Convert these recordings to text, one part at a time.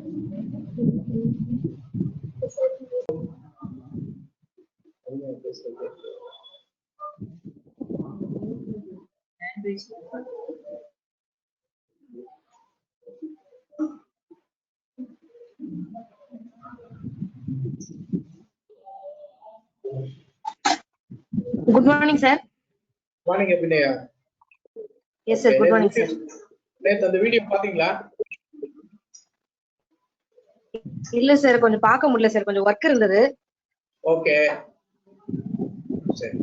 Good morning, sir. Morning, Abhinaya. Yes, sir. Good morning, sir. நேத்து அந்த video பாத்தீங்களா? இல்ல சார், கொஞ்சம் பார்க்க முடியல சார், கொஞ்சம் ஒர்க் இருந்தது. ஓகே. சரி.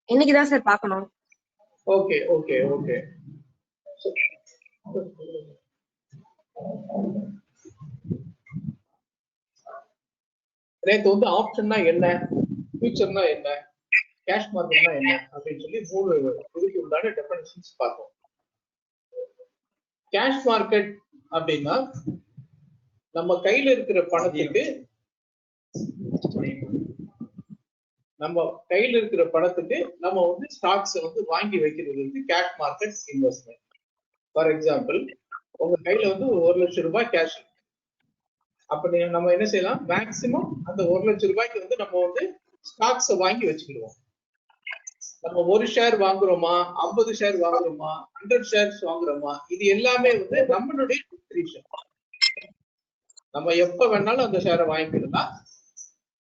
இன்னைக்கு தான் சார் பார்க்கணும். Okay okay okay. நேத்து வந்து ஆப்ஷன்னா என்ன, ஃபியூச்சர்னா என்ன, கேஷ் மார்க்கெட்னா என்ன அப்படின்னு சொல்லி 3 இதுக்கு உண்டான டெஃபினிஷன்ஸ் பார்த்தோம். கேஷ் மார்க்கெட் அப்படின்னா நம்ம கையில இருக்கிற பணத்துக்கு நம்ம வந்து ஸ்டாக்ஸ் வந்து வாங்கி வைக்கிறது வந்து cash market investment. For example, உங்க கையில வந்து 1 லட்சம் ரூபாய் கேஷ், அப்ப நம்ம என்ன செய்யலாம், மேக்சிமம் அந்த 1 லட்சம் ரூபாய்க்கு வந்து நம்ம வந்து ஸ்டாக்ஸ் வாங்கி வச்சுக்கிடுவோம். நம்ம 1 ஷேர் வாங்குறோமா, 50 ஷேர் வாங்குறோமா, 100 ஷேர்ஸ் வாங்குறோமா, இது எல்லாமே வந்து நம்மளுடைய டிஸ்கிரிப்ஷன். நம்ம எப்ப வேணாலும் அந்த ஷேரை வாங்கிக்கலாம்.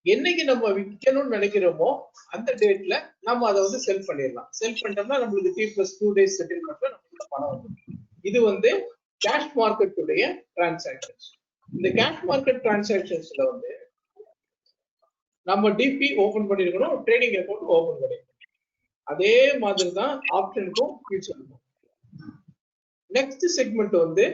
என்னைக்கு நம்ம விற்கணும்னு நினைக்கிறோமோ அந்த டேட்ல நம்ம அதை வந்து செல் பண்ணிடலாம். செல் பண்ணிட்டோம்னா நம்மளுக்கு T+2 days செட்டில்மெண்ட்ல நம்மளுக்கு பணம் வந்துடும். இது வந்து கேஷ் மார்க்கெட்டுடைய டிரான்சாக்ஷன்ஸ். இந்த கேஷ் மார்க்கெட் டிரான்சாக்ஷன்ஸ்ல வந்து நம்ம டிபி ஓபன் பண்ணிருக்கணும், ட்ரேடிங் அக்கௌண்ட் ஓபன் பண்ணிருக்கணும். அதே மாதிரி தான் ஆப்ஷனுக்கும் ஃபியூச்சருக்கும். நெக்ஸ்ட் செக்மெண்ட் வந்து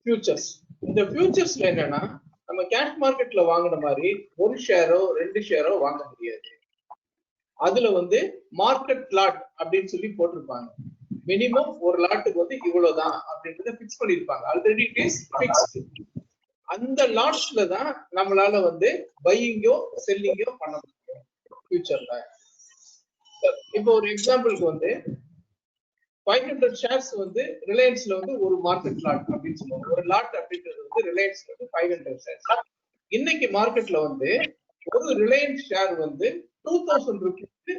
ஃபியூச்சர்ஸ். இந்த ஃபியூச்சர்ஸ்ல என்னன்னா, நம்ம கேஷ் மார்க்கெட்ல வாங்கின மாதிரி 1 ஷேரோ 2 ஷேரோ வாங்க முடியாது. அதுல வந்து மார்க்கெட் லாட் அப்படின்னு சொல்லி போட்டிருப்பாங்க. மினிமம் ஒரு லாட்டுக்கு வந்து இவ்வளவுதான் அப்படின்றத பிக்ஸ் பண்ணிருப்பாங்க. Already it is fixed. அந்த லாட்ஸ்ல தான் நம்மளால வந்து பையிங்கோ செல்லிங்கோ பண்ண முடியும் ஃபியூச்சர்ல. இப்போ ஒரு எக்ஸாம்பிளுக்கு வந்து 500 ஷேர்ஸ் வந்து ரிலையன்ஸ்ல வந்து ஒரு மார்க்கெட் லாட் அப்படின்னு சொல்லுவாங்க. ஒரு லாட் அப்படின்றது வந்து ரிலையன்ஸ்ல வந்து 500 ஷேர்ஸ். இன்னைக்கு மார்க்கெட்ல வந்து ஒரு ரிலையன்ஸ் ஷேர் வந்து 2000 ரூபீஸ்க்கு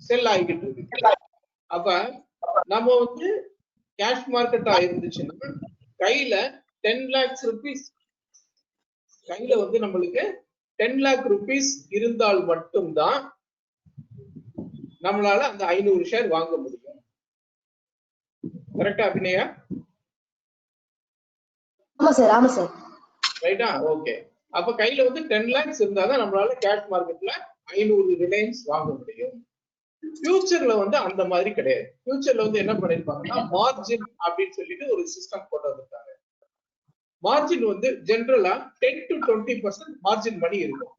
செல் ஆகிட்டு இருக்கு. அப்ப நம்ம வந்து கேஷ் மார்க்கெட்டா இருந்துச்சுன்னா கையில 10 lakhs rupees, கையில வந்து நம்மளுக்கு 10 lakh rupees இருந்தால் மட்டும்தான் நம்மளால அந்த 500 ஷேர் வாங்க முடியும். கரெக்டா அபிநயா? ஆமா சார், ஆமா சார். ரைட்டா? ஓகே. அப்ப கையில வந்து 10 lakhs இருந்தாதான் நம்மளால கேஷ் மார்க்கெட்ல 500 ரிலையன்ஸ் வாங்க முடியும். ஃபியூச்சர்ல வந்து அந்த மாதிரி கிடையாது. ஃபியூச்சர்ல வந்து என்ன பண்ணிருப்பாங்கன்னா, மார்ஜின் அப்படின்னு சொல்லிட்டு ஒரு சிஸ்டம் போட்டு வந்திருக்காங்க. மார்ஜின் வந்து ஜெனரலா 10 to 20% மார்ஜின் மணி இருக்கும்.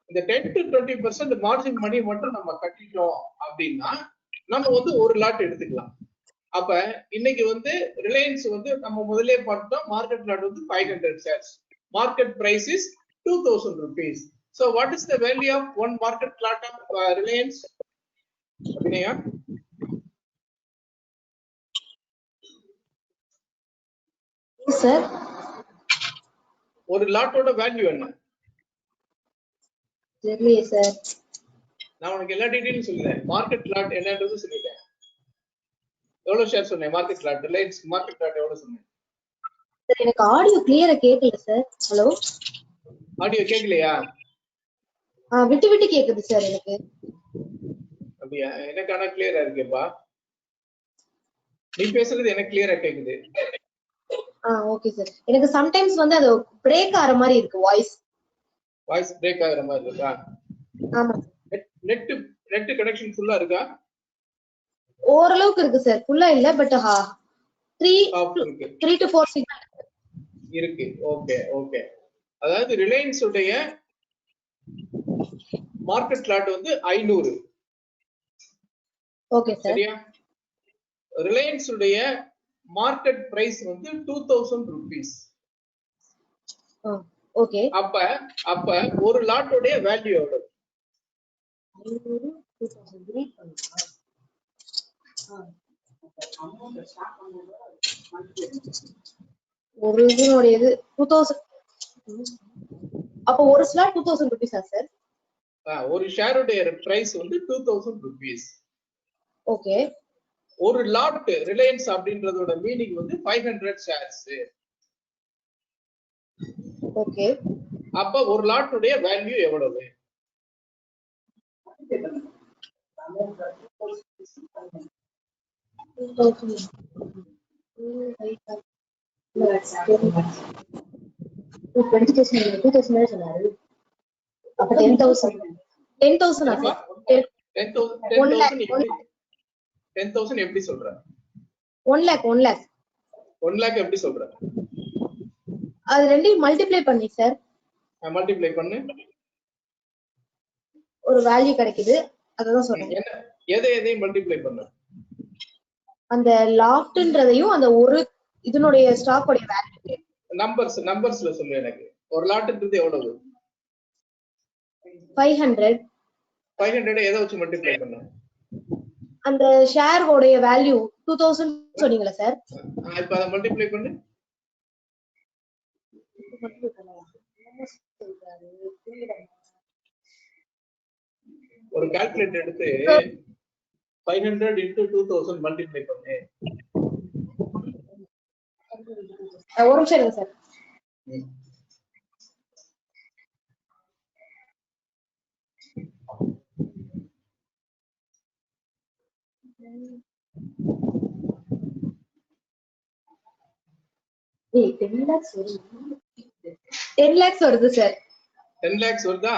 இந்த 10 to 20% மார்ஜின் மணி மட்டும் நம்ம கட்டிட்டோம் அப்படின்னா நம்ம வந்து ஒரு லாட் எடுத்துக்கலாம். அப்ப இன்னைக்கு வந்து ரிலையன்ஸ் வந்து நம்ம முதலே பார்த்தோம், மார்க்கெட் லாட் வந்து 500 shares. Market price is 2000 rupees. So what is the value of one market lot of Reliance? Abhinaya? Sir, ஒரு லாட்டோட வேல்யூ என்ன? தெரியலையே சார். நான் உனக்கு எல்லா டீடைலும் சொல்லிட்டேன். மார்க்கெட் லாட் என்னன்றது சொல்லிட்டேன். எவ்வளவு ஷேர் சொன்னேன்? Market lot, Reliance market lot எவ்வளவு சொன்னேன்? சார், எனக்கு ஆடியோ கிளியரா கேட்கல சார். ஹலோ, ஆடியோ கேட்கலையா? விட்டு விட்டு கேக்குது சார் எனக்கு. அப்படியா? எனக்கு ஆனா கிளியரா இருக்கேப்பா. நீ பேசுறது எனக்கு கிளியரா கேக்குது. Okay sir. எனக்கு சம்டைம்ஸ் வந்து அது பிரேக் ஆற மாதிரி இருக்கு, வாய்ஸ் பிரேக் ஆகுற மாதிரி இருக்கா? ஆமா. நெட் கனெக்ஷன் ஃபுல்லா இருக்கா? ஓரளவுக்கு இருக்கு சார், ஃபுல்லா இல்ல, பட் 3 to 4 சிக்னல் இருக்கு. Okay okay. அதாவது ரிலையன்ஸ் உடைய மார்க்கெட் லாட் வந்து 500. Okay sir. சரியா? ரிலையன்ஸ் உடைய மார்க்கெட் பிரைஸ் வந்து 2000 rupees. ஓகே. அப்ப ஒரு லாட்டோட வேல்யூ எவ்வளவு? 500, 2000. ஒரு இதனுடைய இது 2000. அப்ப ஒரு ஸ்லாட் 2000 rupees-ஆ சார்? ஒரு ஷேருடைய பிரைஸ் வந்து 2000 rupees. ஓகே. ஒரு லாட் ரிலையன்ஸ் அப்படின்றதோட மீனிங் வந்து 500 ஷேர்ஸ். ஓகே. அப்ப ஒரு லாட்டுடைய வேல்யூ எவ்வளவு? அப்ப 10,000. 10,000 ஆ? 10,000 எப்படி சொல்ற? 1 lakh 1 lakh. 1 lakh எப்படி சொல்ற? அது ரெண்டையும் மல்டிப்ளை பண்ணி சார். மல்டிப்ளை பண்ணு. ஒரு வேல்யூ கிடைக்குது. அதான் சொல்றேன். எதையும் மல்டிப்ளை பண்ணு. அந்த லாட்ன்றதையும் அந்த ஒரு இதனுடைய ஸ்டாக்கோட வேல்யூ. நம்பர்ஸ்ல சொல்லு எனக்கு. ஒரு லாட்ன்றது எவ்வளவு? 500. 500 எதை வச்சு மல்டிப்ளை பண்ண? அந்த ஷேர் உடைய வேல்யூ 2000 சொன்னீங்களா சார்? இப்போ அத மல்டிப்ளை பண்ணு. ஒரு கால்குலேட்டர் எடுத்து 500 into 2000 மல்டிப்ளை பண்ணு. ஒரு நிமிஷம் இருங்க சார். ஏய் 10 lakhs வருது. 10 lakhs வருது சார். 10 lakhs வருதா?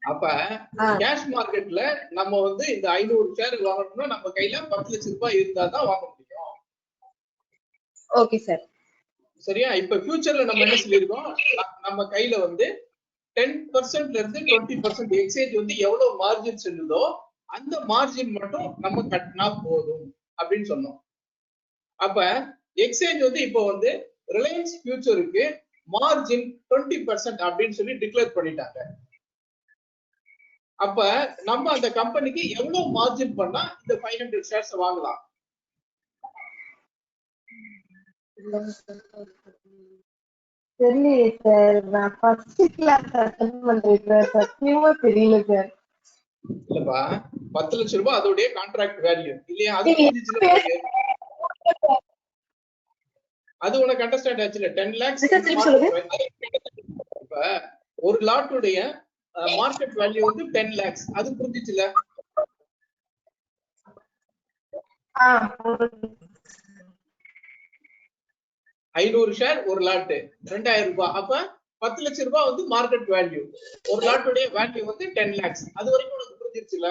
அப்ப கேஷ் மார்க்கெட்ல நம்ம வந்து இந்த 500 ஷேர் வாங்கணும்னா நம்ம கையில 10 லட்சம் ரூபாய் இருந்தா தான் வாங்க முடியும். Okay sir. சரியா? இப்ப ஃபியூச்சர்ல நம்ம என்ன சொல்லிருக்கோம்? நம்ம கையில வந்து 10%ல இருந்து 20% எக்ஸ்சேஞ்ச் வந்து எவ்வளவு மார்ஜின் செல்லுதோ அந்த மார்ஜின் மட்டும் நம்ம கட்டினா போதும் அப்படின்னு சொன்னோம். அப்ப எக்ஸ்சேஞ்ச் வந்து இப்போ வந்து ரிலையன்ஸ் ஃபியூச்சருக்கு மார்ஜின் 20% அப்படின்னு சொல்லி டிக்ளேர் பண்ணிட்டாங்க. அப்ப நம்ம அந்த கம்பெனிக்கு எவ்வளவு மார்ஜின் பண்ணா இந்த 500 ஷேர்ஸ் வாங்கலாம்? தெரியல சார். நான் ஃபர்ஸ்ட் கிளாஸ் அட்டெண்ட் பண்றேன். சத்தியமா தெரியல சார். இல்லப்பா 10 லட்சம் ரூபாய் அதோடைய கான்ட்ராக்ட் வேல்யூ இல்லையா? அது உனக்கு அண்டர்ஸ்டாண்ட் ஆச்சுல? 10 lakhs. இப்ப ஒரு லாட்டுடைய மார்க்கெட் வேல்யூ வந்து 10 lakhs. அது புரிஞ்சிச்சுல? 500 ஷேர் ஒரு லாட் 2000 ரூபாய். அப்ப 10 லட்சம் ரூபாய் வந்து மார்க்கெட் வேல்யூ. ஒரு லாட்டுடைய வேல்யூ வந்து 10 lakhs. அது வரைக்கும் உனக்கு புரிஞ்சிருச்சுல?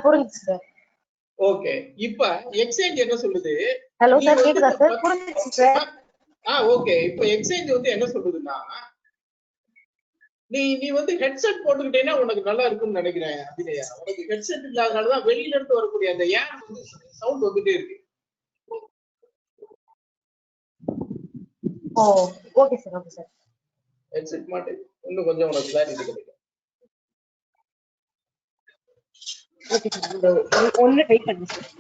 புரிஞ்சுச்சு சார். ஓகே. இப்ப எக்ஸ்சேஞ்ச் என்ன சொல்லுது? ஹலோ சார், கேக்குதா சார்? புரிஞ்சுச்சு சார். ஓகே. இப்ப எக்ஸ்சேஞ்ச் வந்து என்ன சொல்லுதுன்னா, நீ வந்து ஹெட்செட் போட்டுக்கிட்டேன்னா உனக்கு நல்லா இருக்கும்னு நினைக்கிறேன் அபிநயா. உனக்கு ஹெட்செட் இல்லாதனாலதான் வெளியில இருந்து வரக்கூடிய அந்த ஏர் வந்து சவுண்ட் வந்துட்டே இருக்கு. Okay sir. Okay sir. Headset மாட்டு இன்னும் கொஞ்சம் உனக்கு கிளாரிட்டி கிடைக்கும். Okay sir. ஒன்னு வெயிட் பண்ணுங்க சார்.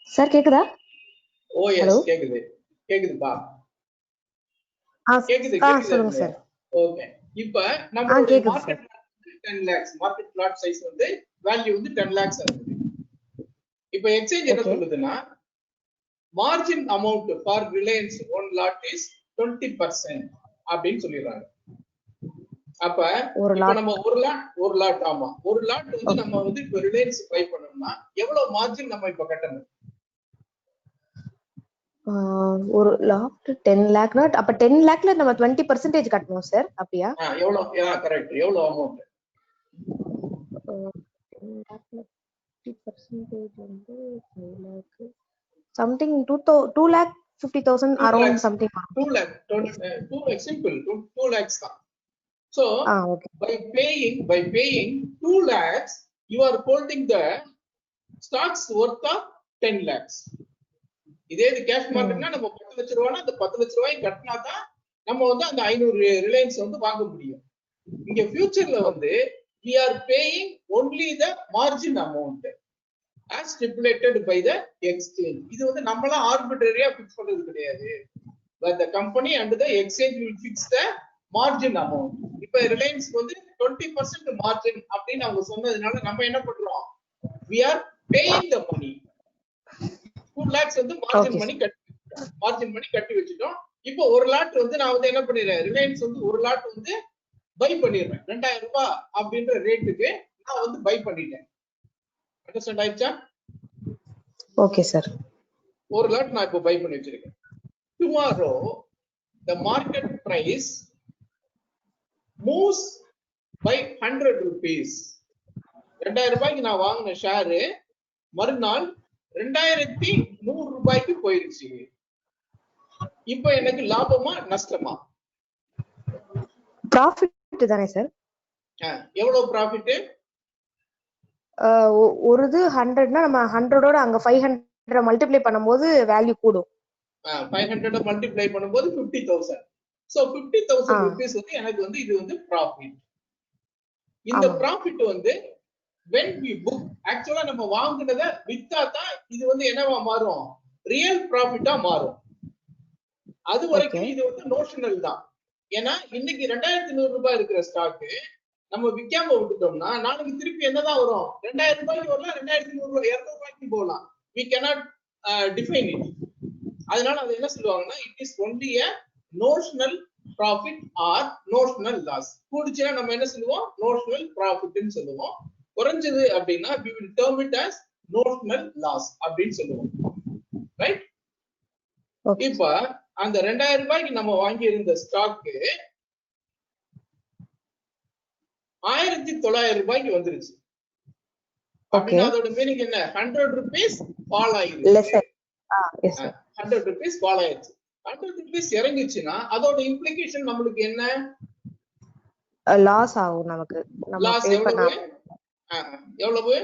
சார் கேக்குதா? எஸ் கேக்குது. கேக்குதுப்பா. கேக்குது. சொல்லுங்க சார். ஓகே. இப்ப நம்மளுடைய market 10 lakhs. Market lot size வந்து வேல்யூ வந்து 10 lakhs ஆகுது. இப்ப எக்ஸ்சேஞ்ச் என்ன சொல்லுதுன்னா, margin amount for Reliance one lot is 20% அப்படின்னு சொல்லிடுறாங்க. அப்ப நம்ம ஒரு லாட் ஆமா ஒரு லாட் வந்து நம்ம வந்து இப்ப ரிலையன்ஸ் பை பண்ணோம்னா எவ்வளவு மார்ஜின் நம்ம இப்ப கட்டணும்? ஒரு லாட் 10 லேக்னா அப்ப 10 லேக்ல நம்ம 20% கட்டணும் சார், அப்படியா? எவ்வளவு கரெக்ட், எவ்வளவு அமௌண்ட்? 10 லேக்ல 50% வந்து 5 lakh something 2,50,000 around something. 2 lakh simple 2 lakhs தான். So okay. by paying 2 lakhs you are holding the stocks worth of 10 lakhs. இதே இது கேஷ் மார்க்கெட்னா நம்ம 10 லட்சம் ரூபாய்னா அந்த 10 லட்சம் ரூபாய் கட்டினா தான் நம்ம வந்து அந்த 500 ரிலையன்ஸ் வந்து வாங்க முடியும். இங்க ஃபியூச்சர்ல வந்து we are paying only the margin amount as stipulated by the exchange. இது வந்து நம்மளா ஆர்பிட்ரரியா ஃபிக்ஸ் பண்றது கிடையாது. but the company and the exchange will fix the margin amount. இப்ப ரிலையன்ஸ் வந்து 20% margin அப்படின்னு அவங்க சொன்னதுனால நம்ம என்ன பண்றோம்? we are paying the money. 2 lakhs வந்து மார்ஜின் மணி கட்டி வச்சிட்டோம். இப்போ ஒரு லாட் வந்து நான் வந்து என்ன பண்ணிடுறேன், ரிலையன்ஸ் வந்து ஒரு லாட் வந்து பை பண்ணிடுறேன் 2000 ரூபாய் அப்படின்ற ரேட்டுக்கு நான் வந்து பை பண்ணிட்டேன். அண்டர்ஸ்டாண்ட் ஆயிடுச்சா? Okay sir. ஒரு லாட் நான் இப்போ பை பண்ணி வச்சிருக்கேன். Tomorrow the market price moves by 100 rupees. 2000 ரூபாய்க்கு நான் வாங்கின ஷேர் மறுநாள் 2100 ரூபாய்க்கு போயிருச்சு. இப்போ எனக்கு லாபமா நஷ்டமா? ப்ராஃபிட் தானே சார். எவ்வளவு ப்ராஃபிட்? ஒரு இது 100னா நம்ம 100ஓட அங்க 500 மல்டிப்ளை பண்ணும்போது வேல்யூ கூடும். 500 மல்டிப்ளை பண்ணும்போது 50,000. சோ 50,000 ரூபீஸ் வந்து எனக்கு வந்து இது வந்து ப்ராஃபிட். இந்த ப்ராஃபிட் வந்து when we book actually நம்ம வாங்குனத வித்தா தான் இது வந்து என்னவா மாறும்? ரியல் ப்ராஃபிட்டா மாறும். அது வரைக்கும் இது வந்து நோஷனல் தான். ஏன்னா இன்னைக்கு 2100 ரூபாய் இருக்கிற ஸ்டாக் நம்ம விக்காம விட்டுட்டோம்னா நாளைக்கு திருப்பி என்னதான் வரும்? 2000 ரூபாய்க்கு வரலாம், 2100 ரூபாய் 200 ரூபாய்க்கு போகலாம். we cannot define it. அதனால அது என்ன சொல்லுவாங்கன்னா it is only a notional profit or notional loss. கூடிச்சுனா நம்ம என்ன சொல்லுவோம்? notional profit ன்னு சொல்லுவோம். குறைஞ்சது அப்படின்னா we will term it as notional loss அப்படின்னு சொல்லுவோம். ரைட்? இப்ப அந்த 2000 ரூபாய்க்கு நம்ம வாங்கி இருந்த ஸ்டாக் 1900 ரூபாய்க்கு வந்துருச்சு. அப்படின்னா அதோட மீனிங் என்ன? 100 rupees ஃபால் ஆயிடுச்சு. 100 rupees ஃபால் ஆயிடுச்சு. 100 rupees இறங்கிச்சுன்னா அதோட இம்ப்ளிகேஷன் நம்மளுக்கு என்ன? லாஸ் ஆகும் நமக்கு. லாஸ் எவ்வளவு? எவ்வளவு?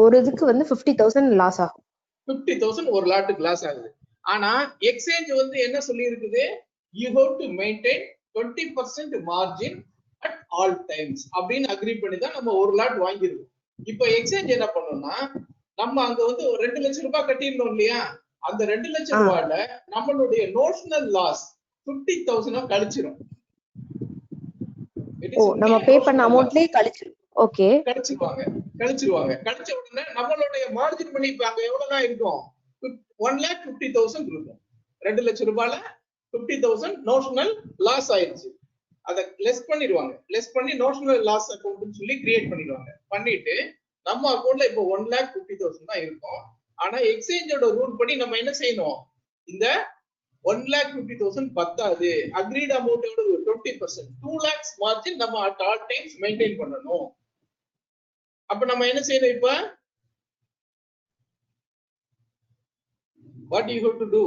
ஒரு இதுக்கு வந்து 50,000 லாஸ் ஆகும். 50,000 ஒரு லாட்டுக்கு லாஸ் ஆகுது. ஆனா எக்ஸ்சேஞ்ச் வந்து என்ன சொல்லி இருக்குது? you have to maintain 20% margin at all times அப்படின்னு அக்ரி பண்ணி தான் நம்ம ஒரு லாட் வாங்கிருக்கோம். இப்போ எக்ஸ்சேஞ்ச் என்ன பண்ணணும்னா நம்ம அங்க வந்து 2 லட்சம் ரூபாய் கட்டியிருந்தோம் இல்லையா? அந்த 2 லட்சம் ரூபாயில நம்மளுடைய நோஷனல் லாஸ் 50,000 கழிச்சிரும். நம்ம பே பண்ண அமௌண்ட்லயே கழிச்சிரும். ஓகே, கழிச்சிருவாங்க. கழிச்ச உடனே நம்மளுடைய மார்ஜின் மணி இப்ப அங்க எவ்வளவுதான் இருக்கும்? 1,50,000 இருக்கும். 2 லட்சம் ரூபாயில 50,000 நோஷனல் லாஸ் ஆயிருச்சு. அத லெஸ் பண்ணிடுவாங்க. லெஸ் பண்ணி நோஷனல் லாஸ் அக்கௌண்ட்னு சொல்லி கிரியேட் பண்ணிடுவாங்க. பண்ணிட்டு நம்ம அக்கௌண்ட்ல இப்போ 1,50,000 தான் இருக்கும். ஆனா எக்ஸ்சேஞ்சோட ரூல் படி நம்ம என்ன செய்யணும்? இந்த 1,50,000 பத்தாது. அக்ரீட் அமௌண்டோட 20% 2 lakhs மார்ஜின் நம்ம at all times மெயின்டைன் பண்ணணும். அப்ப நம்ம என்ன செய்யணும்? இப்ப what you have to do?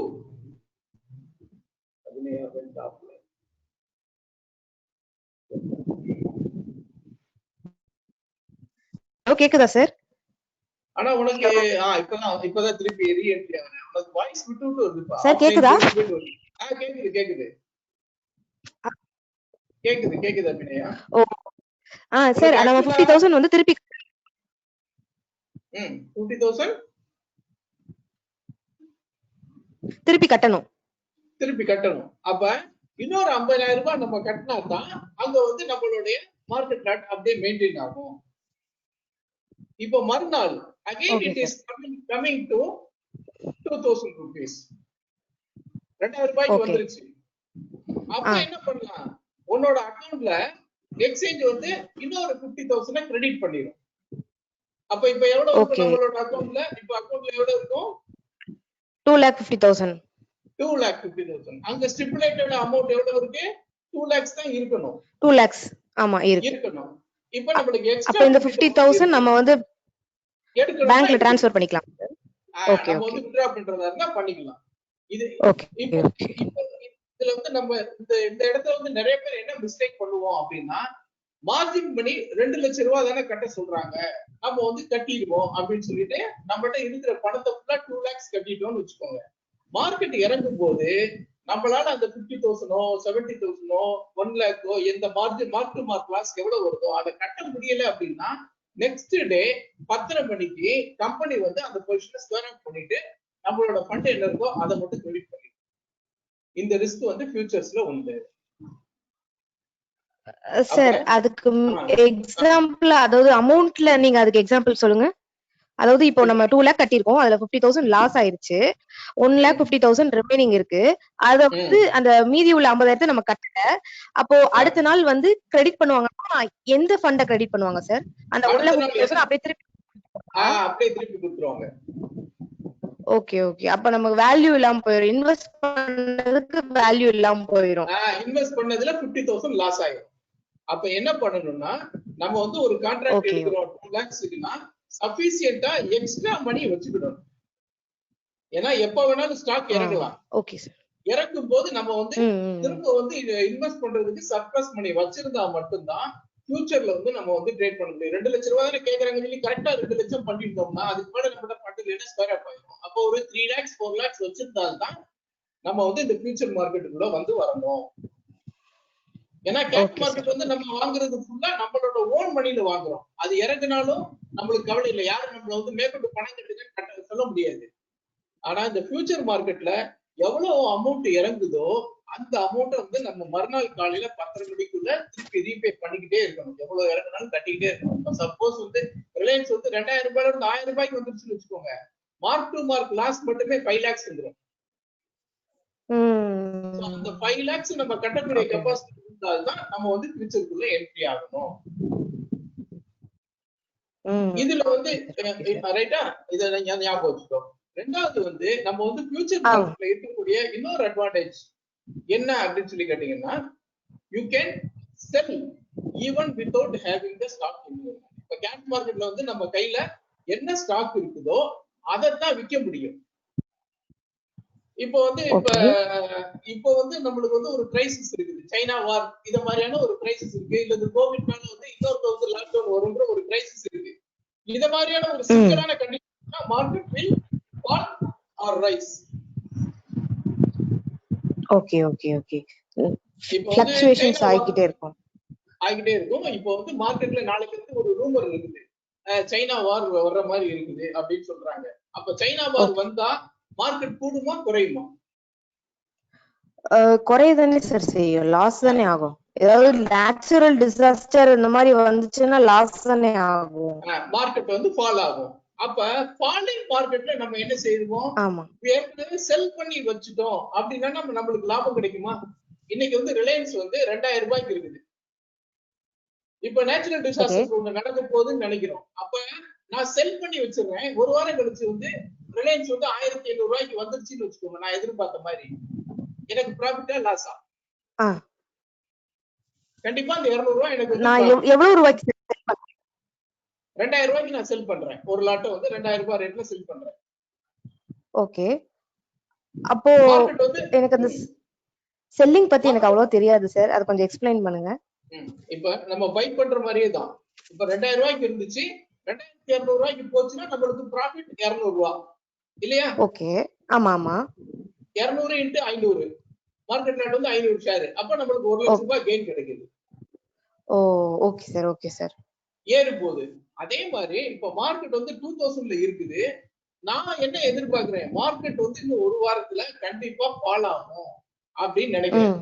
கேக்குதா சார்? ஆனா உனக்கு இப்பதான் திருப்பி ரீஎன்ட்ரி ஆகுது. உனக்கு வாய்ஸ் விட்டு விட்டு வருதுப்பா. சார் கேக்குதா? கேக்குது அபிநயா. சார் நம்ம 50,000 வந்து திருப்பி 50,000 திருப்பி கட்டணும். அப்ப இன்னொரு 50,000 ரூபாய் நம்ம கட்டினா தான் அங்க வந்து நம்மளுடைய மார்க்கெட் லாட் அப்படியே மெயின்டைன் ஆகும். இப்போ மறுநாள் again it is coming to 2,000 rupees. 2000 ரூபாய்க்கு வந்துருச்சு. அப்ப என்ன பண்ணலாம்? உன்னோட அக்கவுண்ட்ல எக்ஸ்சேஞ்ச் வந்து இன்னொரு 50,000 கிரெடிட் பண்ணிரும். அப்ப இப்ப எவ்வளவு இருக்கும் நம்மளோட அக்கவுண்ட்ல? இப்ப அக்கவுண்ட்ல எவ்வளவு இருக்கும்? 2,50,000. 2,50,000. அங்க ஸ்டிபுலேட்டட் அமௌண்ட் எவ்வளவு இருக்கு? 2 lakhs தான் இருக்கணும். 2 lakhs ஆமா இருக்கணும். இப்போ நம்மளுக்கு எக்ஸ்ட்ரா அப்ப இந்த 50,000 நம்ம வந்து பேங்க்ல ட்ரான்ஸ்ஃபர் பண்ணிக்கலாம். ஓகே நம்ம வந்து வித்ட்ரா பண்றதா இருந்தா பண்ணிக்கலாம். இது ஓகே ஓகே. இதுல வந்து நம்ம இந்த இடத்துல வந்து நிறைய பேர் என்ன மிஸ்டேக் பண்ணுவோம் அப்படின்னா, மார்ஜின் பண்ணி 2 லட்சம் ரூபாய் தானே கட்ட சொல்றாங்க, நம்ம வந்து கட்டிடுவோம் அப்படின்னு சொல்லிட்டு நம்மகிட்ட இருக்கிற பணத்தை ஃபுல்லா 2 lakhs கட்டிட்டோம்னு வச்சுக்கோங்க. மார்க்கெட் இறங்கும் போது நம்மளால அந்த 50,000 70,000 1 lakh எந்த மார்க் லாஸ் எவ்வளவு வருதோ அதை கட்ட முடியல அப்படின்னா நெக்ஸ்ட் டே 10:30 மணிக்கு கம்பெனி வந்து அந்த பொசிஷனை ஸ்கொயர் அவுட் பண்ணிட்டு நம்மளோட ஃபண்ட் என்ன இருக்கோ அதை மட்டும் கிரெடிட் பண்ணி. இந்த ரிஸ்க் வந்து ஃபியூச்சர்ஸ்ல உண்டு சார். அதுக்கு எக்ஸாம்பிள், அதாவது அமௌண்ட்ல நீங்க அதுக்கு எக்ஸாம்பிள் சொல்லுங்க. அதாவது இப்போ நம்ம 2 lakh கட்டிருக்கோம், அதுல 50,000 லாஸ் ஆயிருச்சு, 1,50,000 ரிமைனிங் இருக்கு. அத வந்து அந்த மீதி உள்ள 50,000 நம்ம கட்டல, அப்போ அடுத்த நாள் வந்து கிரெடிட் பண்ணுவாங்கன்னா எந்த ஃபண்ட கிரெடிட் பண்ணுவாங்க சார்? அந்த 1,50,000 அப்படியே திருப்பி கொடுத்துருவாங்க. Okay okay. அப்ப நமக்கு வேல்யூ இல்லாம போயிடும், இன்வெஸ்ட் பண்ணதுக்கு வேல்யூ இல்லாம போயிடும். இன்வெஸ்ட் பண்ணதுல 50,000 லாஸ் ஆயிடும். அப்ப என்ன பண்ணணும்னா, நம்ம வந்து ஒரு கான்ட்ராக்ட் எடுக்கிறோம் 2 lakhsக்குனா சஃபிஷியன்ட்டா எக்ஸ்ட்ரா மணி வச்சுக்கணும். ஏன்னா எப்ப வேணாலும் ஸ்டாக் இறங்கலாம். Okay sir. இறக்கும் போது நம்ம வந்து திரும்ப வந்து இன்வெஸ்ட் பண்றதுக்கு சர்ப்ளஸ் மணி வச்சிருந்தா மட்டும்தான் ஃபியூச்சர்ல வந்து நம்ம வந்து ட்ரேட் பண்ண முடியும். 2 லட்சம் ரூபாய் கேக்குறாங்க சொல்லி கரெக்டா 2 லட்சம் பண்ணிட்டோம்னா அதுக்கு மேல நம்ம ஃபண்ட் என்ன ஸ்கொயர் அப் ஆயிடும். அப்போ ஒரு 3 lakhs 4 lakhs வச்சிருந்தால்தான் நம்ம வந்து இந்த ஃபியூச்சர் மார்க்கெட்டுக்குள்ள வந்து வரணும். ஏன்னா கேஷ் மார்க்கெட் வந்து நம்ம வாங்குறது ஃபுல்லா நம்மளோட ஓன் மணில வாங்குறோம். அது இறங்கினாலும் நம்மளுக்கு கவலை இல்லை, யாரும் நம்மள வந்து மேற்கொண்டு பணம் கட்டுதுன்னு சொல்ல முடியாது. ஆனா இந்த ஃபியூச்சர் மார்க்கெட்ல எவ்வளவு அமௌண்ட் இறங்குதோ அந்த அமௌண்ட் வந்து நம்ம மறுநாள் காலையில 10:30 மணிக்குள்ள திருப்பி ரீபே பண்ணிக்கிட்டே இருக்கணும். எவ்வளவு இறங்கினாலும் கட்டிக்கிட்டே இருக்கணும். சப்போஸ் வந்து ரிலையன்ஸ் வந்து 2,000 ரூபாயில இருந்து 1,000 ரூபாய்க்கு வந்துருச்சுன்னு வச்சுக்கோங்க, மார்க் டு மார்க் லாஸ் மட்டுமே 5 lakhs வந்துடும். அந்த 5 lakhs நம்ம கட்டக்கூடிய கெபாசிட்டி இருந்தால்தான் நம்ம வந்து ஃபியூச்சருக்குள்ள என்ட்ரி ஆகணும். இதுல வந்து ரைட்டா, இத ஞாபகம் வச்சுக்கோ. ரெண்டாவது வந்து நம்ம வந்து ஃபியூச்சர் மார்க்கெட்ல இருக்கக்கூடிய இன்னொரு அட்வான்டேஜ் என்ன அப்படின்னு சொல்லி கேட்டீங்கன்னா, you can sell even without having the stock in you. இப்ப கேஷ் மார்க்கெட்ல வந்து நம்ம கையில என்ன ஸ்டாக் இருக்குதோ அதைத்தான் விற்க முடியும். இப்போ வந்து இப்போ வந்து நம்மளுக்கு வந்து ஒரு கிரைசிஸ் இருக்குது, சைனா வார் இந்த மாதிரியான ஒரு கிரைசிஸ் இருக்கு, இல்ல இந்த கோவிட்னால வந்து இன்னொரு வந்து லாக்டவுன் வரும்ன்ற ஒரு கிரைசிஸ் இருக்கு. இந்த மாதிரியான ஒரு சிக்கலான கண்டிஷன்ல market will fall R rice. Okay okay okay. Fluctuations ஆகிட்டே இருக்கும். இப்போ வந்து மார்க்கெட்ல நாளைக்கு வந்து ஒரு ரூமர் இருக்குது, சைனா வார் வர்ற மாதிரி இருக்குது அப்படின்னு சொல்றாங்க. அப்ப சைனா வார் வந்தா மார்க்கெட் கூடுமா குறையுமா? குறையதானே சார் செய்யும், லாஸ் தானே ஆகும். ஏதாவது நேச்சுரல் டிசாஸ்டர் இந்த மாதிரி வந்துச்சுன்னா லாஸ் தானே ஆகும், மார்க்கெட் வந்து ஃபால் ஆகும். அப்ப ஃபாலிங் மார்க்கெட்ல நம்ம என்ன செய்வோம், ஏற்கனவே செல் பண்ணி வச்சுட்டோம் அப்படின்னா நம்மளுக்கு லாபம் கிடைக்குமா? இன்னைக்கு வந்து ரிலையன்ஸ் வந்து 2,000 ரூபாய்க்கு இருக்குது. இப்ப நேச்சுரல் டிசாஸ்டர் ஒண்ணு நடக்க போகுதுன்னு நினைக்கிறோம். அப்ப நான் செல் பண்ணி வச்சிருக்கேன், ஒரு வாரம் கழிச்சு வந்து ரிலையன்ஸ் வந்து 1,500 ரூபாய்க்கு வந்துருச்சுன்னு வச்சுக்கோங்க, நான் எதிர்பார்த்த மாதிரி, எனக்கு ப்ராஃபிட்டா லாஸா? கண்டிப்பா அந்த 200 ரூபாய் எனக்கு நான் எவ்வளவு ரூபாய்க்கு 2,000 ரூபாய்க்கு நான் செல் பண்றேன். ஒரு லாட்டை வந்து 2,000 ரூபாய் ரேட்ல செல் பண்றேன். ஓகே. அப்போ எனக்கு அந்த செல்லிங் பத்தி எனக்கு அவ்வளவு தெரியாது சார், அது கொஞ்சம் எக்ஸ்பிளைன் பண்ணுங்க. இப்ப நம்ம பை பண்ற மாதிரியே தான். இப்ப 2,000 ரூபாய்க்கு இருந்துச்சு, 2,200 ரூபாய்க்கு போச்சுன்னா நம்மளுக்கு ப்ராஃபிட் 200 ரூபாய் இல்லையா? ஓகே. ஆமா ஆமா. 200 × 500 மார்க்கெட் ரேட் வந்து 500 ஷேர். அப்ப நம்மளுக்கு 1 லட்சம் ரூபாய் கெயின் கிடைக்குது. ஓ ஓகே சார் ஓகே சார். ஏறும் போது அதே மாதிரி இப்ப மார்க்கெட் வந்து 2000ல இருக்குது. நான் என்ன எதிர்பார்க்கிறேன், மார்க்கெட் வந்து இன்னும் ஒரு வாரத்துல கண்டிப்பா ஃபால் ஆகும் அப்படின்னு நினைக்கிறேன்.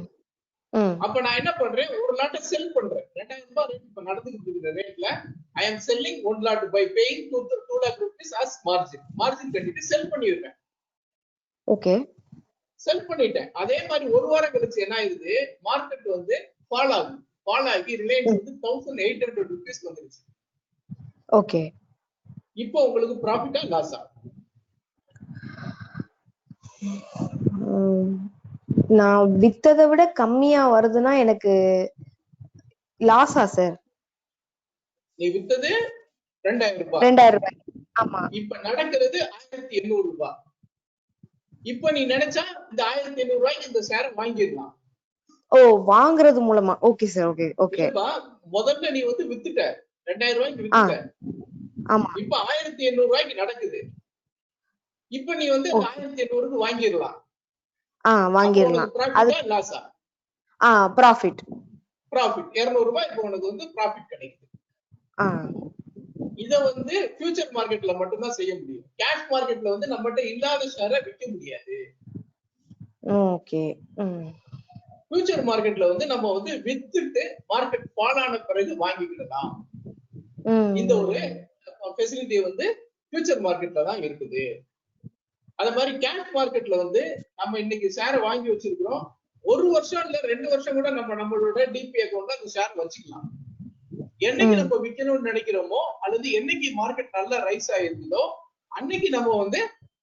அப்ப நான் என்ன பண்றேன், ஒரு லாட்டை செல் பண்றேன். 2,000 ரூபாய் ரேட் இப்ப நடந்துகிட்டு இருக்கிற ரேட்ல I am selling 1 lot by paying 2 lakh rupees as margin கட்டிட்டு செல் பண்ணிடுறேன். ஓகே. செல் பண்ணிட்டேன். அதே மாதிரி ஒரு வாரம் கழிச்சு என்ன ஆகுது, மார்க்கெட் வந்து ஃபால் ஆகுது. ஃபால் ஆகி ரிலையன்ஸ் வந்து 1,800 rupees வந்துருச்சு. ஓகே. இப்போ உங்களுக்கு ப்ராஃபிட்டா லாஸா? நான் வித்ததை விட கம்மியா வருதுன்னா எனக்கு லாஸா சார்? நீ வித்தது 2000 ரூபாய். 2000 ரூபாய். ஆமா. இப்ப நடக்கிறது 1800 ரூபாய். இப்ப நீ நினைச்சா இந்த 1800 ரூபாய்க்கு இந்த ஷேர் வாங்கிடலாம். ஓ, வாங்குறது மூலமா? Okay sir. Okay okay. முதல்ல நீ வந்து வித்துட்ட 2000 ரூபாய்க்கு வித்துட்ட. ஆமா. இப்ப 1800 ரூபாய்க்கு நடக்குது. இப்ப நீ வந்து 1800க்கு வாங்கிடலாம். வாங்கிடலாம். அது லாஸா? ப்ராஃபிட். ப்ராஃபிட் 200 ரூபாய் இப்ப உனக்கு வந்து ப்ராஃபிட் கிடைக்குது. இத வந்து ஃபியூச்சர் மார்க்கெட்ல மட்டும் தான் செய்ய முடியும். கேஷ் மார்க்கெட்ல வந்து நம்மகிட்ட இல்லாத ஷேரை விற்க முடியாது. ஓகே. ஃபியூச்சர் மார்க்கெட்ல வந்து நம்ம வந்து வித்துட்டு மார்க்கெட் ஃபால் ஆன பிறகு வாங்கிக்கலாம். இந்த ஒரு ஃபெசிலிட்டி வந்து ஃபியூச்சர் மார்க்கெட்ல தான் இருக்குது. அத மாதிரி கேஷ் மார்க்கெட்ல வந்து நம்ம இன்னைக்கு ஷேரை வாங்கி வச்சிருக்கிறோம். 1 வருஷம் இல்ல 2 வருஷம் கூட நம்மளோட டிபி அக்கவுண்ட்ல அந்த ஷேர் வச்சுக்கலாம். என்னைக்கு நம்ம விற்கணும்னு நினைக்கிறோமோ அல்லது என்னைக்கு மார்க்கெட் நல்லா ரைஸ் ஆயிருக்குதோ அன்னைக்கு நம்ம வந்து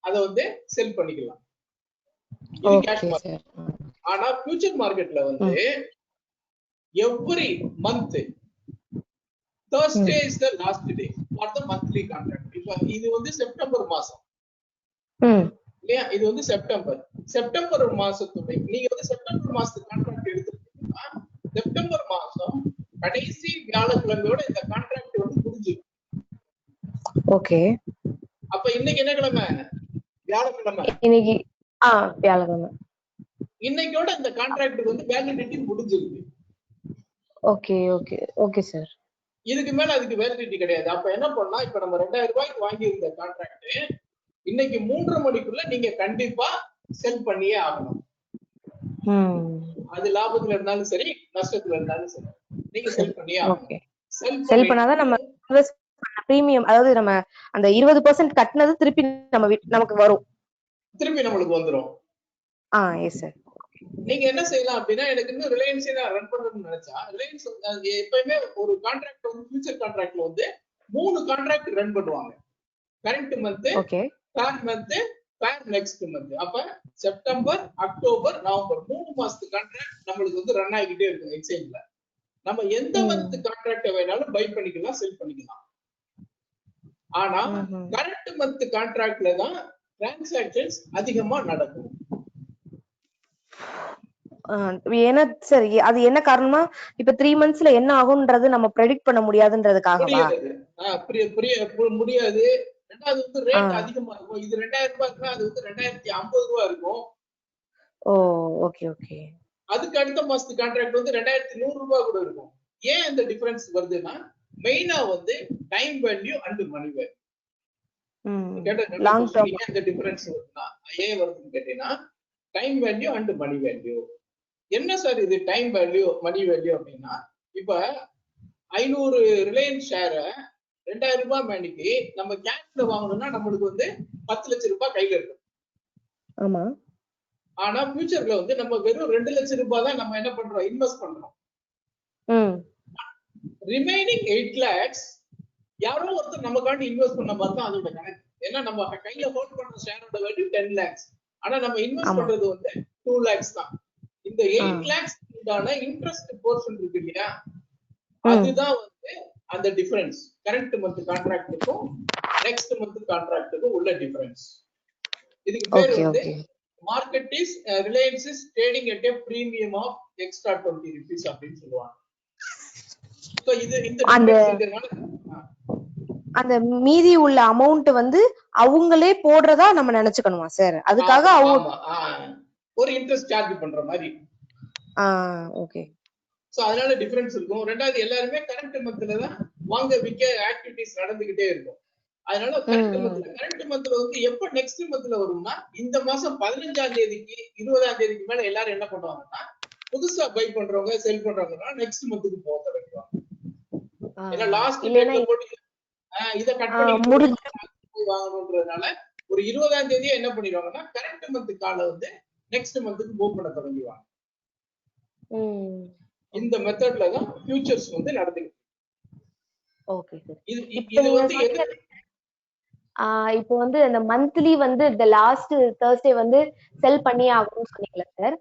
அதை வந்து செல் பண்ணிக்கலாம். இது கேஷ் மார்க்கெட். ஆனா ஃபியூச்சர் மார்க்கெட்ல வந்து every month Thursday is the last day for the monthly contract. இப்ப இது வந்து செப்டம்பர் மாசம் இல்லையா? இது வந்து செப்டம்பர் மாசத்துடைய நீங்க வந்து செப்டம்பர் மாசத்துக்கு கான்ட்ராக்ட் எடுத்துக்கிட்டீங்கன்னா செப்டம்பர் மாசம் கடைசி வியாழக்கிழமையோட இந்த கான்ட்ராக்ட் வந்து முடிஞ்சிடும். ஓகே. அப்ப இன்னைக்கு என்ன கிழமை? வியாழக்கிழமை. இன்னைக்கு வியாழக்கிழமை. இன்னைக்கோட இந்த கான்ட்ராக்ட் வந்து வேலிடிட்டி முடிஞ்சிருக்கு. Okay okay okay sir. இதுக்கு மேல அதுக்கு வேலிடிட்டி கிடையாது. அப்ப என்ன பண்ணா, இப்ப நம்ம 2000 ரூபாய்க்கு வாங்கி இருந்த கான்ட்ராக்ட் இன்னைக்கு 3:30 மணிக்குள்ள நீங்க கண்டிப்பா செல் பண்ணியே ஆகணும். அது லாபத்துல இருந்தாலும் சரி நஷ்டத்துல இருந்தாலும் சரி நீங்க செல் பண்ணியே ஆகணும். செல் பண்ணாதான் நம்ம பிரீமியம், அதாவது நம்ம அந்த 20% கட்டினது திருப்பி நமக்கு வரும், திருப்பி நம்மளுக்கு வந்துரும். Yes sir. நீங்க என்ன செய்யலாம் அப்படின்னா, எனக்கு இன்னும் ரிலையன்ஸ் நான் ரன் பண்ணணும்னு நினைச்சா, ரிலையன்ஸ் எப்பயுமே ஒரு கான்ட்ராக்ட் வந்து ஃபியூச்சர் கான்ட்ராக்ட்ல வந்து 3 கான்ட்ராக்ட் ரன் பண்ணுவாங்க. கரண்ட் மந்த், பேர் மந்த், பேர் நெக்ஸ்ட் மந்த். அப்ப செப்டம்பர், அக்டோபர், நவம்பர் 3 மாசத்து கான்ட்ராக்ட் நம்மளுக்கு வந்து ரன் ஆகிட்டே இருக்கும் எக்ஸ்சேஞ்ச்ல. நம்ம எந்த மந்த் கான்ட்ராக்ட் வேணாலும் பை பண்ணிக்கலாம், செல் பண்ணிக்கலாம். ஆனா கரண்ட் மந்த் கான்ட்ராக்ட்ல தான் டிரான்சாக்ஷன்ஸ் அதிகமா நடக்கும். ஏன்னா சரி, அது என்ன காரணமா, இப்ப 3 monthsல என்ன ஆகும்ன்றது நம்ம ப்ரெடிக்ட் பண்ண முடியாதுன்றதுக்காகவா? முடியாது. ரெண்டாவது வந்து ரேட் அதிகமா இருக்கும். இது 2000 ரூபாய் இருக்குன்னா அது வந்து 2050 ரூபாய் இருக்கும். ஓ, ஓகே ஓகே. அதுக்கு அடுத்த மாசத்து கான்ட்ராக்ட் வந்து 2100 ரூபாய் கூட இருக்கும். ஏன் அந்த டிஃபரன்ஸ் வருதுன்னா, மெயினா வந்து time value and money value. Long term இந்த டிஃபரன்ஸ் வருதுன்னா ஏன் வருதுன்னு கேட்டீங்கன்னா, time value and money value. என்ன சார் இது டைம் வேல்யூ மணி வேல்யூ அப்படின்னா, இப்ப 500 ரிலையன்ஸ் ஷேர 2000 ரூபாய் மணிக்கு நம்ம கேஷ்ல வாங்கணும்னா நம்மளுக்கு வந்து 10 லட்சம் ரூபாய் கையில இருக்கு. ஆமா. ஆனா ஃபியூச்சர்ல வந்து நம்ம வெறும் 2 லட்சம் ரூபாய் தான் நம்ம என்ன பண்றோம், இன்வெஸ்ட் பண்றோம். ரிமைனிங் 8 lakhs யாரோ ஒருத்தர் நமக்காண்டி இன்வெஸ்ட் பண்ண மாதிரி தான் அதோட கணக்கு. ஏன்னா நம்ம கையில ஹோல்ட் பண்ற ஷேரோட வேல்யூ 10 lakhs. ஆனா நம்ம இன்வெஸ்ட் பண்றது வந்து 2 lakhs தான். இந்த 8 lakhs உண்டான இன்ட்ரெஸ்ட் போர்ஷன் இருக்கு இல்லையா, அதுதான் வந்து அந்த டிஃபரன்ஸ். கரண்ட் மந்த் கான்ட்ராக்ட்டுக்கும் நெக்ஸ்ட் மந்த் கான்ட்ராக்ட்டுக்கும் உள்ள டிஃபரன்ஸ். இதுக்கு பேர் வந்து market is Reliance is trading at a premium of extra 20 rupees அப்படின்னு சொல்லுவாங்க. சோ இது இந்த அந்த மீதி உள்ள அமௌண்ட் வந்து அவங்களே போடுறதா நம்ம நினைச்சுக்கணுமா சார்? அதுக்காக அவங்க ஒரு இன்ட்ரெஸ்ட் சார்ஜ் பண்ற மாதிரி. ஓகே. சோ அதனால டிஃபரன்ஸ் இருக்கும். ரெண்டாவது எல்லாருமே கரண்ட் மந்த்ல தான் வாங்க விக்க ஆக்டிவிட்டிஸ் நடந்துகிட்டே இருக்கும். அதனால கரண்ட் மந்த்ல வந்து எப்ப நெக்ஸ்ட் மந்த்ல வரும்னா, இந்த மாசம் 15ஆம் தேதிக்கு 20ஆம் தேதிக்கு மேல எல்லாரும் என்ன பண்ணுவாங்கன்னா, புதுசா பை பண்றவங்க செல் பண்றவங்கன்னா நெக்ஸ்ட் மந்த்துக்கு போக தொடங்குவாங்க. ஏன்னா லாஸ்ட் டேட்ல போட்டு இத கட் பண்ணி வாங்கணும்ன்றதுனால ஒரு 20ஆம் தேதியே என்ன பண்ணிடுவாங்கன்னா, கரண்ட் மந்த் கால வந்து நெக்ஸ்ட் மந்த்துக்கு மூவ் பண்ண தொடங்குவாங்க. இந்த மெத்தட்ல தான் ஃபியூச்சர்ஸ் வந்து நடந்துருக்கு. Okay sir. இது வந்து இப்போ வந்து அந்த மந்த்லி வந்து இந்த லாஸ்ட் Thursday வந்து செல் பண்ணி ஆகணும்னு சொன்னீங்களா சார்?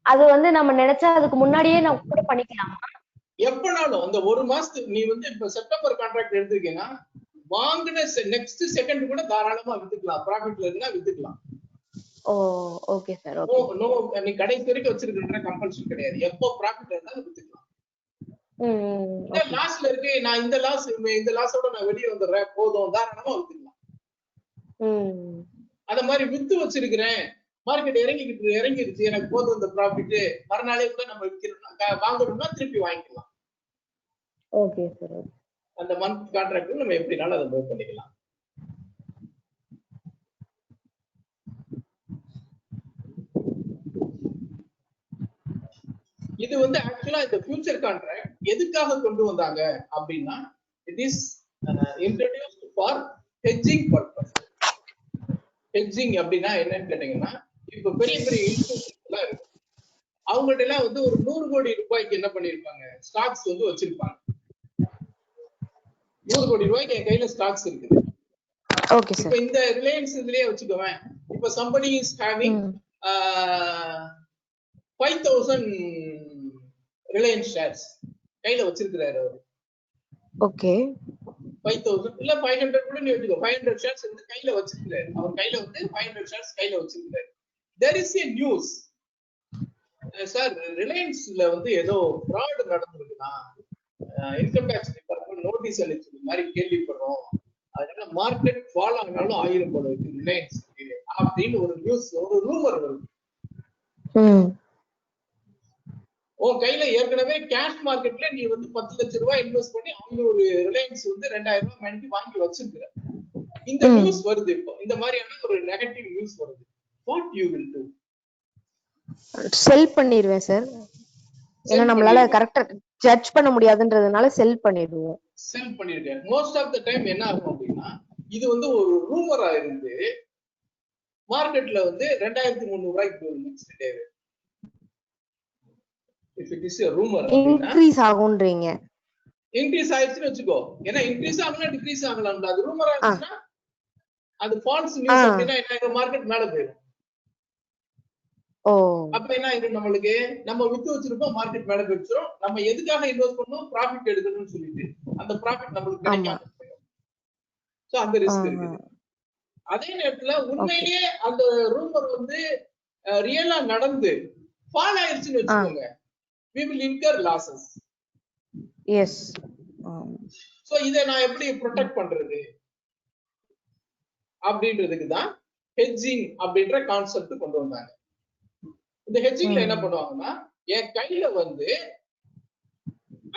அது வந்து நம்ம நினைச்சா அதுக்கு முன்னாடியே நம்ம கூட பண்ணிக்கலாமா? எப்பனாலும் அந்த ஒரு மாசத்துக்கு நீ வந்து இப்ப செப்டம்பர் கான்ட்ராக்ட் எடுத்திருக்கீங்கன்னா வாங்கின நெக்ஸ்ட் செகண்ட் கூட தாராளமா வித்துக்கலாம். ப்ராஃபிட்ல இருந்தா வித்துக்கலாம். ஓ ஓகே சார். ஓகே. நோ நீ கடைசி வரைக்கும் வச்சிருக்கிற கம்பல்ஷன் கிடையாது. எப்போ ப்ராஃபிட் இருந்தாலும் வித்துக்கலாம். லாஸ்ட்ல இருக்கு நான் இந்த லாஸோட நான் வெளியே வந்துடுறேன் போதும் தாராளமா வித்துக்கலாம். அத மாதிரி வித்து வச்சிருக்கிறேன் மார்க்கெட் இறங்கிடுச்சு எனக்கு போதும் இந்த ப்ராஃபிட் மறுநாளே கூட நம்ம விற்கிறோம் வாங்கணும்னா திருப்பி வாங்கிக்கலாம். Okay sir. அந்த மந்த் கான்ட்ராக்ட் நம்ம எப்படினாலும் அதை மூவ் பண்ணிக்கலாம். இது வந்து ஆக்சுவலா இந்த ஃபியூச்சர் கான்ட்ராக்ட் எதுக்காக கொண்டு வந்தாங்க அப்படின்னா it is introduced for hedging purpose. Hedging அப்படின்னா என்னன்னு கேட்டீங்கன்னா இப்ப பெரிய பெரிய இன்ஸ்டிடியூஷன்ஸ் எல்லாம் இருக்கு. அவங்ககிட்ட எல்லாம் வந்து ஒரு 100 கோடி ரூபாய்க்கு என்ன பண்ணிருப்பாங்க ஸ்டாக்ஸ் வந்து வச்சிருப்பாங்க. 100 கோடி ரூபாய்க்கு என் கையில ஸ்டாக்ஸ் இருக்குது. Okay sir. இப்ப இந்த ரிலையன்ஸ் இதுலயே வச்சுக்கோவேன். இப்ப somebody is having 5000 Reliance shares கையில வச்சிருக்கிறாரு அவரு. ஓகே. 5000 இல்ல 500 கூட நீ வச்சுக்கோ. 500 ஷேர்ஸ் வந்து கையில வச்சிருக்கிறாரு. அவர் கையில வந்து 500 ஷேர்ஸ் கையில வச்சிருக்கிறாரு. there is a news sir ரிலையன்ஸ்ல வந்து ஏதோ ஃப்ராட் நடந்திருக்குன்னா இன்கம் டாக்ஸ் டிபார்ட்மெண்ட் நோட்டீஸ் அளிச்சது மாதிரி கேள்விப்படுறோம். அதனால மார்க்கெட் ஃபால் ஆனாலும் 1000 போல இருக்கு ரிலையன்ஸ் அப்படின்னு ஒரு நியூஸ் ஒரு ரூமர் வருது. உன் கையில ஏற்கனவே கேஷ் மார்க்கெட்ல நீ வந்து 10 லட்சம் ரூபாய் இன்வெஸ்ட் பண்ணி அவங்க ஒரு ரிலையன்ஸ் வந்து 2000 ரூபாய் மணிக்கு வாங்கி வச்சிருக்கிற இந்த நியூஸ் வருது. இப்போ இந்த மாதிரியான ஒரு நெகட்டிவ் நியூஸ் வருது. What you will do? Sell பண்ணிடுவேன் சார். ஏன்னா நம்மளால கரெக்ட்டா ஜட்ஜ் பண்ண முடியாதுன்றதுனால செல் பண்ணிடுவோம். செல் பண்ணிருக்கேன். மோஸ்ட் ஆஃப் த டைம் என்ன ஆகும் அப்படின்னா இது வந்து ஒரு ரூமரா இருந்து மார்க்கெட்ல வந்து 2300 ரூபாய்க்கு போகுது next day. if it is a rumor increase ஆகும்ன்றீங்க. இன்கிரீஸ் ஆயிடுச்சுன்னு வெச்சுக்கோ. ஏன்னா இன்கிரீஸ் ஆகலாம் டிக்ரீஸ் ஆகலாம். அது ரூமரா இருந்துச்சுன்னா அது ஃபால்ஸ் நியூஸ் அப்படின்னா என்ன மார்க்கெட் மேல போயிடும். அப்ப என்ன ஆயிடும் நம்மளுக்கு நம்ம வித்து வச்சிருப்போம் மார்க்கெட் மேல போயிடுச்சோம். நம்ம எதுக்காக இன்வெஸ்ட் பண்ணோம் ப்ராஃபிட் எடுக்கணும்னு சொல்லிட்டு அந்த ப்ராஃபிட் நம்மளுக்கு கிடைக்காம போயிடும். சோ அந்த ரிஸ்க் இருக்குது. அதே நேரத்துல உண்மையிலேயே அந்த ரூமர் வந்து ரியலா நடந்து ஃபால் ஆயிடுச்சுன்னு வெச்சுக்கோங்க. we will incur losses. yes. so இதை நான் எப்படி ப்ரொடெக்ட் பண்றது அப்படின்றதுக்கு தான் ஹெட்ஜிங் அப்படின்ற கான்செப்ட் கொண்டு வந்தாங்க. இந்த ஹெட்ஜிங்ல என்ன பண்ணுவாங்கன்னா என் கையில வந்து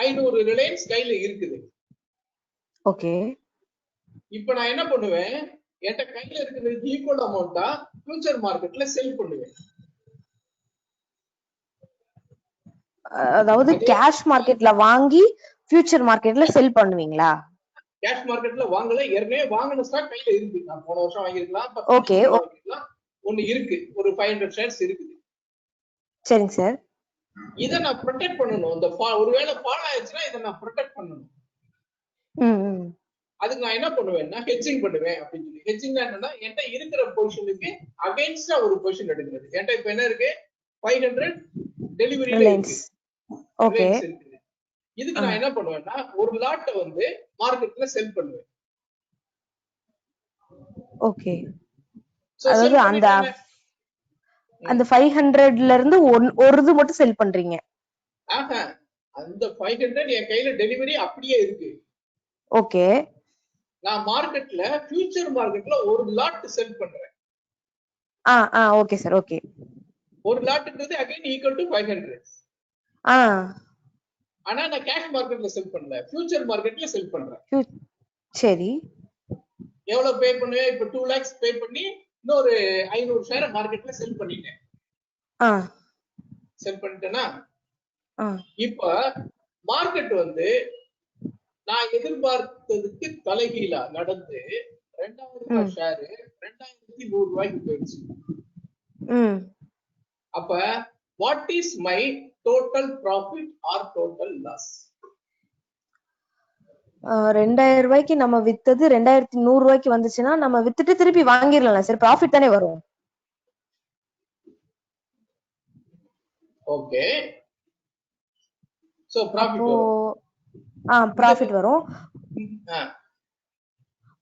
500 ரிலையன்ஸ் கையில இருக்குது. ஓகே. இப்போ நான் என்ன பண்ணுவேன் என்கிட்ட கையில இருக்கிறதுக்கு ஈக்குவல் அமௌண்டா ஃபியூச்சர் மார்க்கெட்ல செல் பண்ணுவேன். அதாவது கேஷ் மார்க்கெட்ல வாங்கி ஃபியூச்சர் மார்க்கெட்ல செல் பண்ணுவீங்களா? கேஷ் மார்க்கெட்ல வாங்கல, ஏற்கனவே வாங்கின ஸ்டாக் கையில இருக்கு. நான் போன வருஷம் வாங்கிருக்கலாம், ஓகே ஒன்னு இருக்கு, ஒரு 500 ஷேர்ஸ் இருக்குது. சரிங்க சார். இத நான் ப்ரொடெக்ட் பண்ணனும். அந்த ஒருவேளை ஃபால் ஆயிடுச்சுனா இத நான் ப்ரொடெக்ட் பண்ணனும். அதுக்கு நான் என்ன பண்ணுவேன்னா ஹெட்ஜிங் பண்ணுவேன் அப்படின்னு சொல்லி. ஹெட்ஜிங்னா என்னன்னா என்கிட்ட இருக்கிற பொசிஷனுக்கு அகைன்ஸ்டா ஒரு பொசிஷன் எடுக்கிறது. என்கிட்ட இப்ப என்ன இருக்கு 500 டெலிவரில இருக்கு. ஓகே. இதுக்கு நான் என்ன பண்ணுவேன்னா ஒரு லாட் வந்து மார்க்கெட்ல செல் பண்ணுவேன். ஓகே. அதாவது அந்த 500ல இருந்து ஒரு இது மட்டும் செல் பண்றீங்க. ஆஹா, அந்த 500 என் கையில டெலிவரி அப்படியே இருக்கு. ஓகே. நான் மார்க்கெட்ல ஃபியூச்சர் மார்க்கெட்ல ஒரு லாட் செல் பண்றேன். Okay sir. ஓகே. ஒரு லாட்ன்றது அகைன் ஈக்குவல் டு 500. ஆனா நான் கேஷ் மார்க்கெட்ல செல் பண்ணல, ஃபியூச்சர் மார்க்கெட்ல செல் பண்றேன். சரி. எவ்வளவு பே பண்ணுவேன்? இப்ப 2 lakhs பே பண்ணி இன்னொரு 500 ஷேர் மார்க்கெட்ல செல் பண்ணிட்டேன். செல் பண்ணிட்டேனா இப்ப மார்க்கெட் வந்து நான் எதிர்பார்த்ததுக்கு தலைகீழா நடந்து 2000 ஷேர் 2100 ரூபாய்க்கு போயிடுச்சு. அப்ப what is my total profit or total loss? 2000 ரூபாய்க்கு நம்ம வித்தது 2100 ரூபாய்க்கு வந்துச்சுன்னா நம்ம வித்துட்டு திருப்பி வாங்கிடலாம் சார், ப்ராஃபிட் தானே வரும். ஓகே, சோ ப்ராஃபிட் அப்போ வரும். ப்ராஃபிட் வரும்.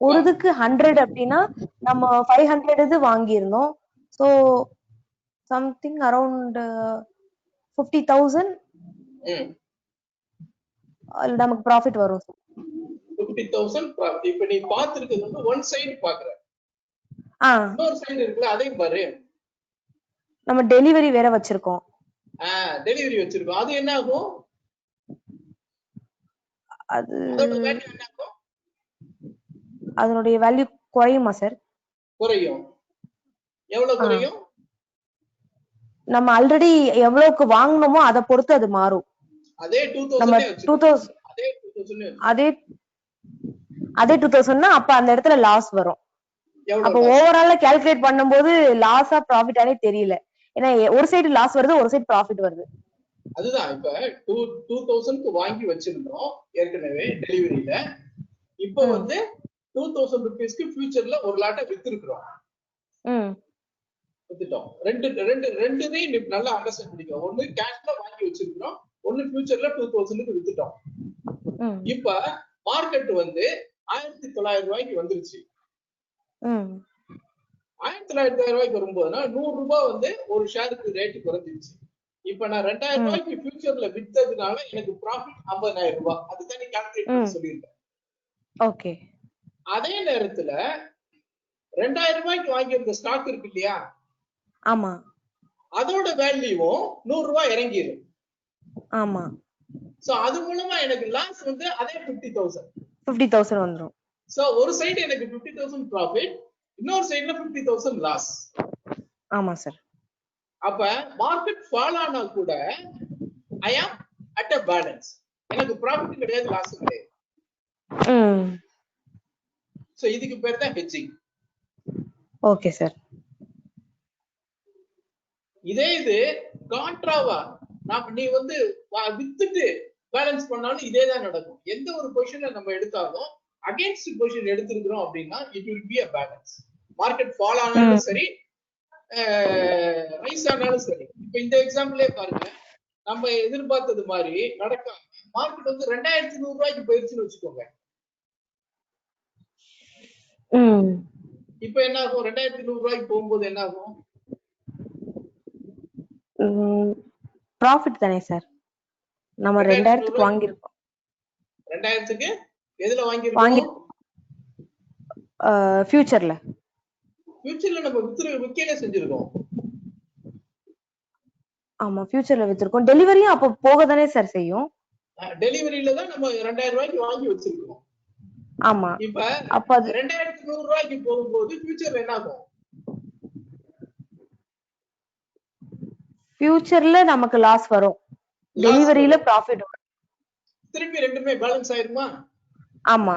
ஒரு இதுக்கு 100 அப்படின்னா நம்ம 500 இது வாங்கியிருந்தோம். சோ சம்திங் அரௌண்ட் 50,000 நமக்கு ப்ராஃபிட் வரும். 50,000 ப்ராஃபிட். இப்ப நீ பாத்துக்கிறது வந்து ஒன் சைடு பாக்குற, இன்னொரு சைடு இருக்குல்ல அதையும் பாரு. நம்ம டெலிவரி வேற வச்சிருக்கோம். டெலிவரி வச்சிருக்கோம், அது என்ன ஆகும்? அது அதோட வேல்யூ என்ன ஆகும்? அதனுடைய வேல்யூ குறையுமா சார்? குறையும். எவ்வளவு குறையும்? நம்ம ஆல்ரெடி எவ்வளவுக்கு வாங்குனோமோ அதை பொறுத்து அது மாறும். அதே 2000 அதே 2000னா அப்ப அந்த இடத்துல லாஸ் வரும். அப்ப ஓவராலா கால்குலேட் பண்ணும்போது லாஸா ப்ராஃபிட்டானே தெரியல. ஏன்னா ஒரு சைடு லாஸ் வருது, ஒரு சைடு ப்ராஃபிட் வருது. அதுதான் இப்ப 2000க்கு வாங்கி வச்சிருந்தோம் ஏற்கனவே டெலிவரியில. இப்போ வந்து 2000 ரூபீஸ்க்கு ஃபியூச்சர்ல ஒரு லாட்டை வித்துருக்கோம், வித்துட்டோம். ரெண்டுதையும் நல்லா அண்டர்ஸ்டாண்ட் பண்ணிக்கோ. ஒண்ணு கேஷ்ல வாங்கி வச்சிருக்கோம், ஒண்ணு ஃபியூச்சர்ல 2000க்கு வித்துட்டோம். இப்ப மார்க்கெட் வந்து 1900 ரூபாய்க்கு வந்துருச்சு. 1900 ரூபாய்க்கு வரும்போதுனா 100 ரூபாய் வந்து ஒரு ஷேருக்கு ரேட் குறைஞ்சிருச்சு. இப்ப நான் 2000 ரூபாய்க்கு ஃபியூச்சர்ல வித்ததுனால எனக்கு ப்ராஃபிட் 50,000 ரூபாய். அதுதான் நீ கால்குலேட் பண்ணி சொல்லிருக்கேன். ஓகே. அதே நேரத்துல 2000 ரூபாய்க்கு வாங்கியிருந்த ஸ்டாக் இருக்கு இல்லையா? ஆமா. அதோட வேல்யூவும் 100 ரூபாய் இறங்கிடும். ஆமா. சோ அது மூலமா எனக்கு லாஸ் வந்து அதே 50,000 வந்துரும். சோ ஒரு சைடு எனக்கு 50,000 ப்ராஃபிட், இன்னொரு சைடுல 50,000 லாஸ். ஆமா சார். அப்ப மார்க்கெட் ஃபால் ஆனா கூட ஐ ஆம் அட் a பேலன்ஸ். எனக்கு ப்ராஃபிட் கிடையாது, லாஸ் கிடையாது. சோ இதுக்கு பேர் தான் ஹெட்ஜிங். Okay sir. இதே இது கான்ட்ராவா நீ வந்து வித்துட்டு பேலன்ஸ் பண்ணாலும் இதே தான் நடக்கும். எந்த ஒரு பொசிஷனை நம்ம எடுத்தாலும் அகைன்ஸ்ட் பொசிஷன் எடுத்திருக்கிறோம் அப்படின்னா it will be a balance. Market fall ஆனாலும் சரி, ரைஸ் ஆனாலும் சரி. இப்ப இந்த எக்ஸாம்பிளே பாருங்க, நம்ம எதிர்பார்த்தது மாதிரி நடக்கும். மார்க்கெட் வந்து 2100 ரூபாய்க்கு போயிருச்சுன்னு வச்சுக்கோங்க. இப்ப என்ன ஆகும்? 2100 ரூபாய்க்கு போகும்போது என்ன ஆகும்? ப்ராஃபிட் தானே சார். நம்ம 2000க்கு வாங்கிருக்கோம். 2000க்கு எதுல வாங்கிருக்கோம்? ஃபியூச்சர்ல நம்ம விக்கலே செஞ்சிருக்கோம். ஆமா, ஃபியூச்சர்ல வித்திருக்கோம். டெலிவரியும் அப்ப போக தானே சார் செய்யும். டெலிவரியில தான் நம்ம 2000 ரூபாய்க்கு வாங்கி வச்சிருக்கோம். ஆமா. இப்ப அப்ப 2100 ரூபாய்க்கு போகும்போது ஃபியூச்சர்ல என்ன ஆகும்? ஃபியூச்சர்ல நமக்கு லாஸ் வரும், டெலிவரியில ப்ராஃபிட் வரும். திருப்பி ரெண்டுமே பேலன்ஸ் ஆயிருமா? ஆமா.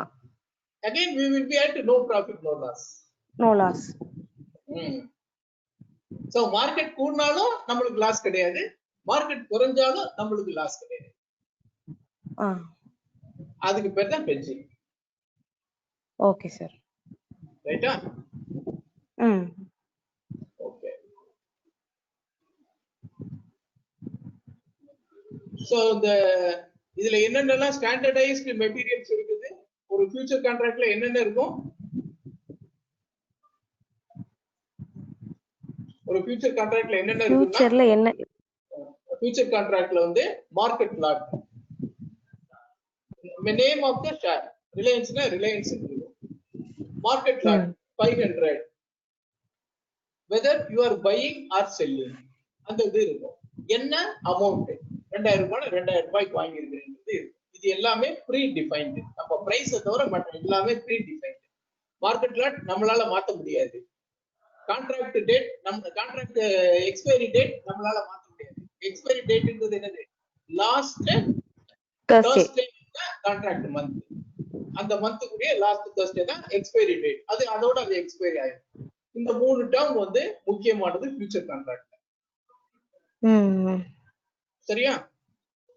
Again we will be at no profit no loss. No loss. So market கூடினாலும் நமக்கு லாஸ் கிடையாது, மார்க்கெட் குறைஞ்சாலும் நமக்கு லாஸ் கிடையாது. அதுக்கு பேர் தான் ஹெட்ஜிங். Okay sir. ரைட்டா? ஓகே. சோ இதுல என்னென்னலாம் ஸ்டாண்டர்டைஸ்டு மெட்டீரியல்ஸ் இருக்குது? ஒரு ஃபியூச்சர் கான்ட்ராக்ட்ல என்னென்ன இருக்கும்? ஒரு ஃபியூச்சர் கான்ட்ராக்ட்ல என்னென்ன இருக்குன்னா, ஃபியூச்சர்ல என்ன ஃபியூச்சர் கான்ட்ராக்ட்ல வந்து market lot, name of the share, ரிலையன்ஸ்னா ரிலையன்ஸ் இருக்கும். Market lot 500, whether you are buying or selling, அந்த இது இருக்கும். என்ன அமௌண்ட் 2000 ரூபாய் 2000 ரூபாய்க்கு வாங்கி இருக்கிறது. இது எல்லாமே ப்ரீ டிஃபைன்டு. நம்ம பிரைஸ் தவிர மற்ற எல்லாமே ப்ரீ டிஃபைன்டு. மார்க்கெட் லாட் நம்மளால மாத்த முடியாது. கான்ட்ராக்ட் டேட், நம்ம கான்ட்ராக்ட் எக்ஸ்பைரி டேட் நம்மளால மாத்த முடியாது. எக்ஸ்பைரி டேட்ங்கிறது என்னது? Last Thursday contract month. அந்த மந்த்துக்குரிய லாஸ்ட் Thursday தான் எக்ஸ்பைரி டேட். அதோட அது எக்ஸ்பைரி ஆயிடும். இந்த மூணு டேர்ம் வந்து முக்கியமானது ஃபியூச்சர் கான்ட்ராக்ட்ல. சரியா?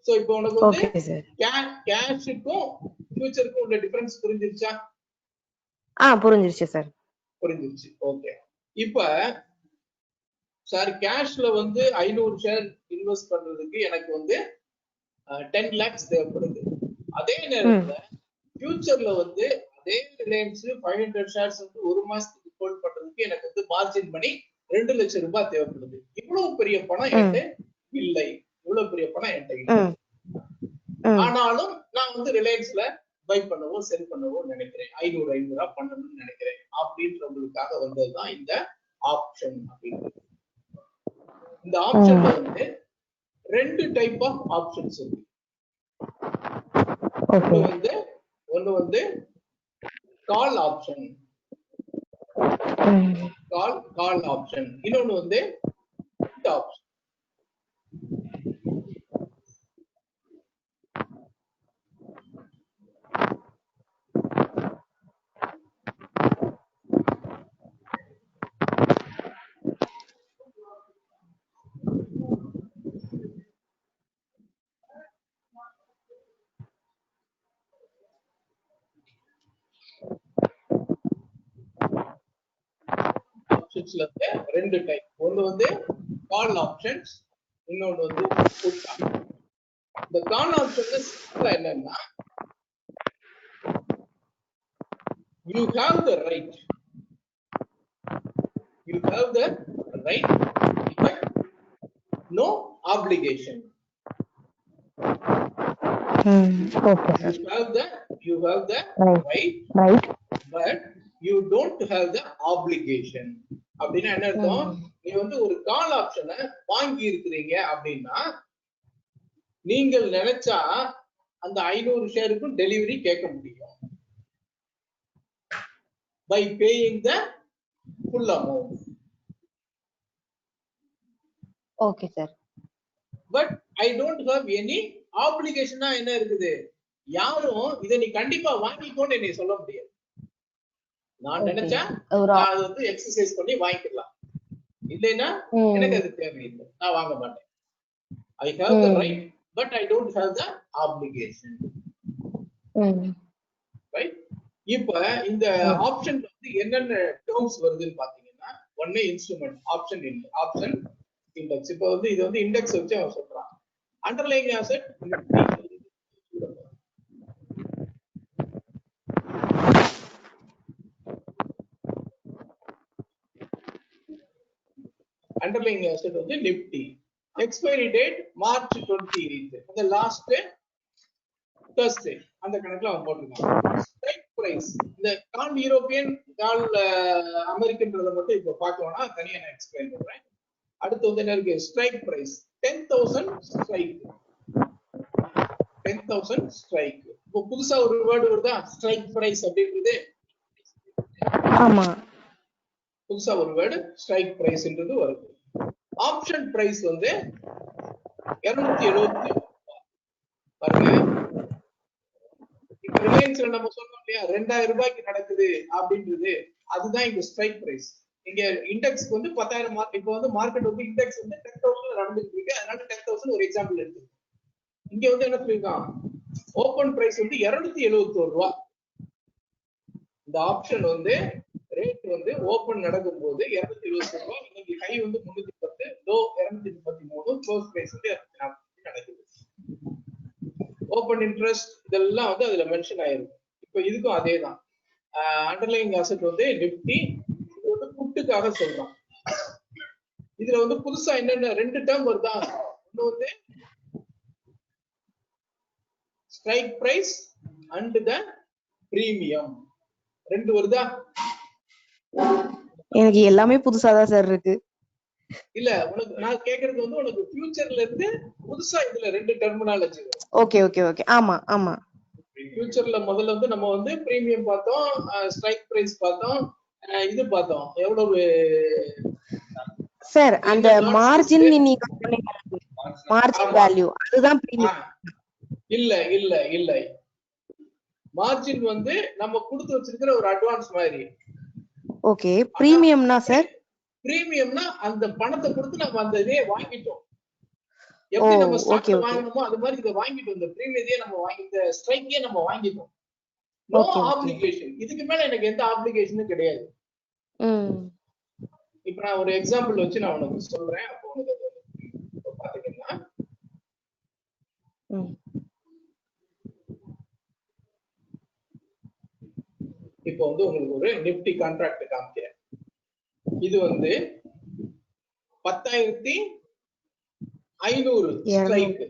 சோ இப்போ உனக்கு வந்து கேஷுக்கும் ஃபியூச்சருக்கு உள்ள டிஃபரன்ஸ் புரிஞ்சிருச்சா? புரிஞ்சிருச்சு சார். புரிஞ்சிருச்சு. ஓகே. இப்ப சார் கேஷ்ல வந்து 500 ஷேர் இன்வெஸ்ட் பண்றதுக்கு எனக்கு வந்து 10 lakhs தேவைப்படுது. அதே நேரத்துல ஃபியூச்சர்ல வந்து அதே ரிலையன்ஸ் 500 ஷேர்ஸ் வந்து ஒரு மாசத்துக்கு ஹோல்ட் பண்றதுக்கு எனக்கு வந்து மார்ஜின் மணி 2 லட்சம் ரூபாய் தேவைப்படுது. இவ்வளவு பெரிய பணம் என்கிட்ட இல்லை. இவ்வளவு பெரிய பணம் என்கிட்ட இல்லை. ஆனாலும் நான் வந்து ரிலையன்ஸ்ல பை பண்ணவோ செல் பண்ணவோ நினைக்கிறேன். 500 பண்ணணும்னு நினைக்கிறேன். அப்படின்றவங்களுக்காக வந்ததுதான் இந்த ஆப்ஷன் அப்படின்றது. இந்த ஆப்ஷன்ல வந்து 2 டைப் ஆஃப் ஆப்ஷன்ஸ் இருக்கு. ஒன்னு வந்து கால் ஆப்ஷன், கால் ஆப்ஷன். இன்னொன்னு வந்து புட் ஆப்ஷன். ஆப்ஷன்ஸ்ல வந்து 2 டைப். ஒன்னு வந்து கால் ஆப்ஷன்ஸ், இன்னொன்னு வந்து புட் ஆப்ஷன். இந்த கால் ஆப்ஷன்ல சிம்பிளா என்னன்னா, you have the right but no obligation. Okay. You have the right but you don't have the obligation. அப்படின்னா என்ன அர்த்தம்? நீ வந்து ஒரு கால் ஆப்ஷனை வாங்கி இருக்கிறீங்க அப்படின்னா நீங்கள் நினைச்சா அந்த 500 ஷேருக்கும் டெலிவரி கேட்க முடியும் by paying the full amount. Okay sir. But I don't have any obligation. என்ன இருக்குது? யாரும் இதை நீ கண்டிப்பா வாங்கிக்கோன்னு என்னை சொல்ல முடியாது. நான் நினைச்சா அது வந்து எக்ஸசைஸ் பண்ணி வாங்கிக்கலாம். இல்லைன்னா எனக்கு அது தேவையில்லை, நான் வாங்க மாட்டேன். I have the right but I don't have the obligation. Right? இப்ப இந்த ஆப்ஷன்ல வந்து என்னென்ன டேர்ம்ஸ் வருதுன்னு பாத்தீங்கன்னா, ஒண்ணே இன்ஸ்ட்ருமெண்ட் ஆப்ஷன் இண்டெக்ஸ். இப்ப வந்து இது வந்து இண்டெக்ஸ் வச்சு அவன் சொல்றான். அண்டர்லைங் அசெட் அண்டர்லைங் அசெட் வந்து நிப்டி. எக்ஸ்பைரி டேட் மார்ச் 28, அந்த லாஸ்ட் Thursday அந்த கணக்குல அவன் போட்டிருக்கான். ஸ்ட்ரைக் பிரைஸ், இந்த கால் யூரோப்பியன் கால் அமெரிக்கன்றத மட்டும் இப்ப பார்க்கணும்னா தனியா நான் எக்ஸ்பிளைன் பண்றேன். அடுத்து வந்து என்ன இருக்கு? Strike price 10,000 strike. 10,000 ஸ்ட்ரைக். இப்போ புதுசா ஒரு வேர்டு வருதா? ஸ்ட்ரைக் பிரைஸ் அப்படின்றது. ஆமா, புதுசா ஒரு வேர்டு ஸ்ட்ரைக் பிரைஸ்ன்றது வருது. ஆப்ஷன் பிரைஸ் வந்து 270 பாருங்க. இப்ப ரிலையன்ஸ்ல நம்ம சொன்னோம் இல்லையா 2000 ரூபாய்க்கு நடக்குது அப்படின்றது, அதுதான் இங்க ஸ்ட்ரைக் பிரைஸ். இங்க இண்டெக்ஸ்க்கு வந்து 10,000 மார்க். இப்போ வந்து மார்க்கெட் வந்து இண்டெக்ஸ் வந்து 10,000 நடந்துட்டு இருக்கு. அதனால 10,000 ஒரு எக்ஸாம்பிள் எடுத்து. இங்க வந்து என்ன சொல்லிருக்கான்? ஓபன் பிரைஸ் வந்து 271 ரூபாய். இந்த ஆப்ஷன் வந்து ரேட் வந்து ஓபன் நடக்கும் போது 271 ரூபாய். இன்னைக்கு ஹை வந்து 310, லோ 233, க்ளோஸ் பிரைஸ் வந்து 240 நடக்குது. ஓபன் இன்ட்ரெஸ்ட் இதெல்லாம் வந்து அதுல மென்ஷன் ஆயிருக்கு. இப்போ இதுக்கும் அதே தான். அண்டர்லைங் அசெட் வந்து நிப்டி. இது வந்து புட்டுக்காக சொல்றான். இதுல வந்து புதுசா என்னென்ன 2 டேர்ம் வருதா? ஒன்னு வந்து strike price and the premium, 2 வருதா? எனக்கு எல்லாமே புதுசா தான் சார் இருக்கு. இல்ல, உனக்கு நான் கேக்குறது வந்து உனக்கு ஃபியூச்சர்ல இருந்து புதுசா இதுல 2 டெர்மினாலஜி. Okay okay okay. ஆமா ஆமா. ஃபியூச்சர்ல முதல்ல வந்து நம்ம வந்து பிரீமியம் பார்த்தோம், ஸ்ட்ரைக் பிரைஸ் பார்த்தோம், இது பார்த்தோம். எவ்வளவு சார் அந்த மார்ஜின் நீங்க சொன்னீங்க, மார்ஜின் வேல்யூ அதுதான் பிரீமியம். இல்ல இல்ல இல்ல, மார்ஜின் வந்து நம்ம கொடுத்து வச்சிருக்கிற ஒரு அட்வான்ஸ் மாதிரி. ஓகே. பிரீமியம்னா சார்? பிரீமியம்னா அந்த பணத்தை கொடுத்து நம்ம அந்த இதே வாங்கிட்டோம். எப்படி நம்ம ஸ்டாக்ல வாங்கணுமோ அது மாதிரி இத வாங்கிட்டோம். இந்த பிரீமியத்தையே நம்ம வாங்கி, இந்த ஸ்ட்ரைக்கே நம்ம வாங்கிட்டோம். No application. இதுக்கு மேல எனக்கு எந்த ஆப்ளிகேஷனும் கிடையாது. இப்ப நான் ஒரு எக்ஸாம்பிள் வச்சு நான் உனக்கு சொல்றேன். அப்போ உனக்கு பாத்தீங்கன்னா இப்போ வந்து உங்களுக்கு ஒரு நிப்டி கான்ட்ராக்ட் காமிக்கிறேன். இது வந்து 10,500 ஸ்ட்ரைக்.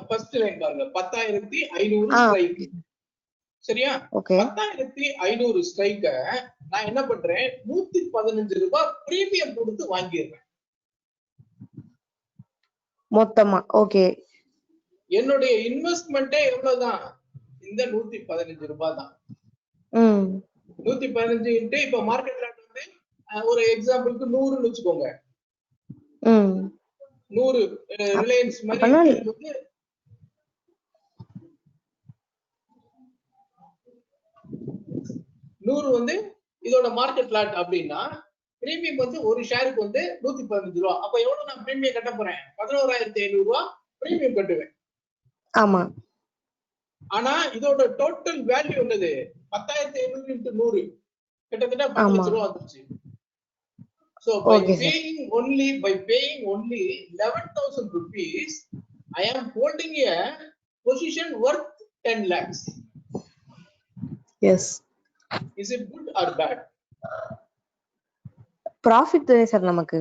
ஃபர்ஸ்ட் லைன் பாருங்க, 10,500 ஸ்ட்ரைக். சரியா? 10,500 ஸ்ட்ரைக்க நான் என்ன பண்றேன், 115 ரூபாய் பிரீமியம் கொடுத்து வாங்கிடுறேன் மொத்தமா. ஓகே. என்னுடைய இன்வெஸ்ட்மெண்ட்டே எவ்வளவுதான், இந்த 115 ரூபாய் தான். 115 இப்ப மார்க்கெட் ரேட் வந்து ஒரு எக்ஸாம்பிளுக்கு 100ன்னு வச்சுக்கோங்க. 100 ரிலையன்ஸ் மாதிரி வந்து 100 வந்து இதோட மார்க்கெட் லாட் அப்படின்னா பிரீமியம் வந்து ஒரு ஷேருக்கு வந்து 115 ரூபாய். அப்ப எவ்வளவு நான் பிரீமியம் கட்ட போறேன், 11,500 ரூபாய் பிரீமியம் கட்டுவேன். ஆமா. ஆனா இதோட டோட்டல் வேல்யூ என்னது, 10,500 into 100 கிட்டத்தட்ட 10 லட்சம் ரூபாய் வந்துச்சு. So by paying only 11,000 rupees, I am holding a position worth 10 lakhs. Yes. Is it good or bad? Profit தானே சார் நமக்கு.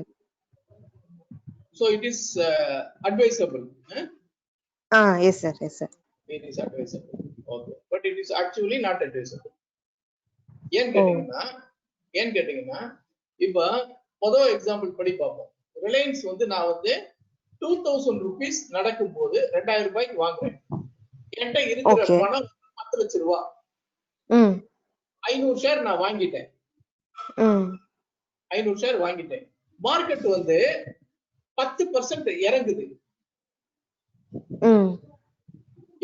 So it is advisable. Yes sir, yes sir. It is advisable. Okay, but it is actually not advisable. ஏன் கேட்டீங்கன்னா இப்ப பொதுவா example படி பார்ப்போம். Reliance வந்து நான் வந்து 2,000 rupees நடக்கும் போது 2,000 ரூபாய்க்கு வாங்குறேன். என்கிட்ட இருக்கிற பணம் 10 லட்சம் ரூபாய். 500 ஷேர் நான் வாங்கிட்டேன். 500 ஷேர் வாங்கிட்டேன். மார்க்கெட் வந்து 10% இறங்குது.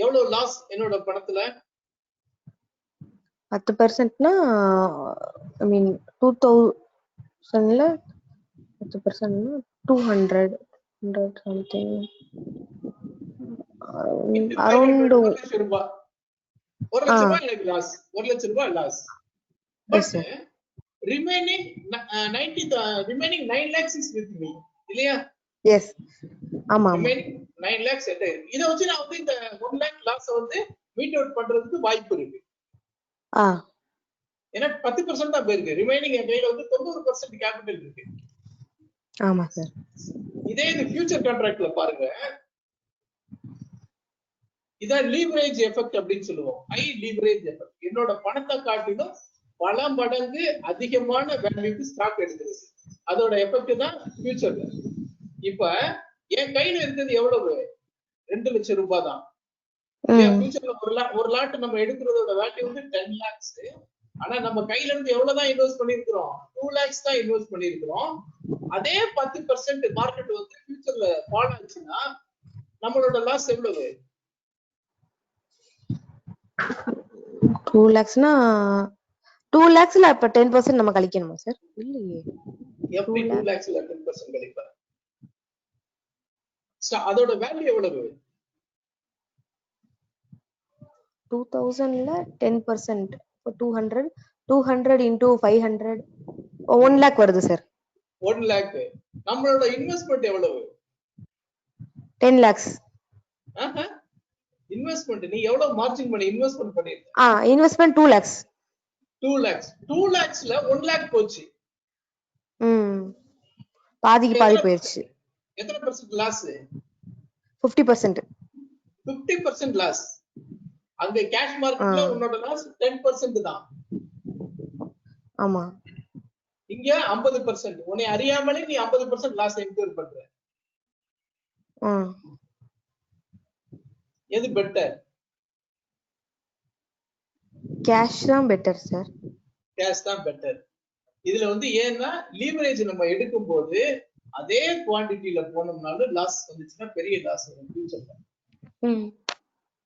எவ்வளவு லாஸ் என்னோட பணத்துல? 10%னா ஐ மீன் 2000ல 10%னா 200 something around 1 லட்சம் ரூபாய். 1 லட்சம் ரூபாய் எனக்கு லாஸ். 1 லட்சம் ரூபாய் loss. But remaining 9 lakhs is with me. இல்லையா? எஸ். ஆமா. ரிமைனிங் 9 lakhs எட்ட இருக்கு. இத வச்சு நான் வந்து இந்த 1 lakh லாஸ் வந்து மீட் அவுட் பண்றதுக்கு வாய்ப்பு இருக்கு. ஏன்னா 10% தான் போயிருக்கு. ரிமைனிங் என் கையில வந்து 90% கேபிட்டல் இருக்கு. ஆமா சார். இதே இது ஃபியூச்சர் கான்ட்ராக்ட்ல பாருங்க. இத லீவரேஜ் எஃபெக்ட் அப்படினு சொல்லுவோம். High leverage effect. என்னோட பணத்தை காட்டிலும் பல மடங்கு அதிகமான வேல்யூக்கு ஸ்டாக் எடுக்குது. அதோட எஃபெக்ட் தான் ஃபியூச்சர்ல. இப்ப என் கையில இருக்கிறது எவ்வளவு? 2 லட்சம் ரூபாய் தான். ஃபியூச்சர்ல ஒரு லாட் நம்ம எடுக்கிறதோட வேல்யூ வந்து 10 lakhs. ஆனா நம்ம கையில இருந்து எவ்வளவுதான் இன்வெஸ்ட் பண்ணிருக்கிறோம்? 2 lakhs தான் இன்வெஸ்ட் பண்ணிருக்கிறோம். அதே 10% மார்க்கெட் வந்து ஃபியூச்சர்ல ஃபால் ஆச்சுன்னா நம்மளோட லாஸ் எவ்வளவு? 2 lakhsனா 2 lakhsல அப்ப 10% நம்ம கழிக்கணுமா சார்? இல்லையே. எப்படி 2 lakhsல 10% கழிப்பா? அதோட வேல்யூ எவ்வளவு? 2000ல 10% 200 into 500 1 lakh வருது சார். 1 lakh. நம்மளோட இன்வெஸ்ட்மென்ட் எவ்வளவு? 10 lakhs. இன்வெஸ்ட்மென்ட் நீ எவ்வளவு மார்ஜின் பண்ணி இன்வெஸ்ட்மென்ட் பண்ணிருக்க? Investment 2 lakhs. 2 lakhs. 2 lakhsல 1 lakh போச்சு. பாதிக்கு பாதி போயிருச்சு. எத்தனை % லாஸ்? 50%. 50% லாஸ். அங்க கேஷ் மார்க்கெட்ல உன்னோட லாஸ் 10% தான். ஆமா. இங்க 50%. உன்னை அறியாமலே நீ 50% லாஸ் இன்கர் பண்ற. எது பெட்டர்? கேஷ் தான் பெட்டர் சார். கேஷ் தான் பெட்டர். இதுல வந்து ஏன்னா லீவரேஜ் நம்ம எடுக்கும்போது அதே குவாண்டிட்டில போனோம்னாலும் லாஸ் வந்துச்சுன்னா பெரிய லாஸ் வரும் ஃபியூச்சர்ல.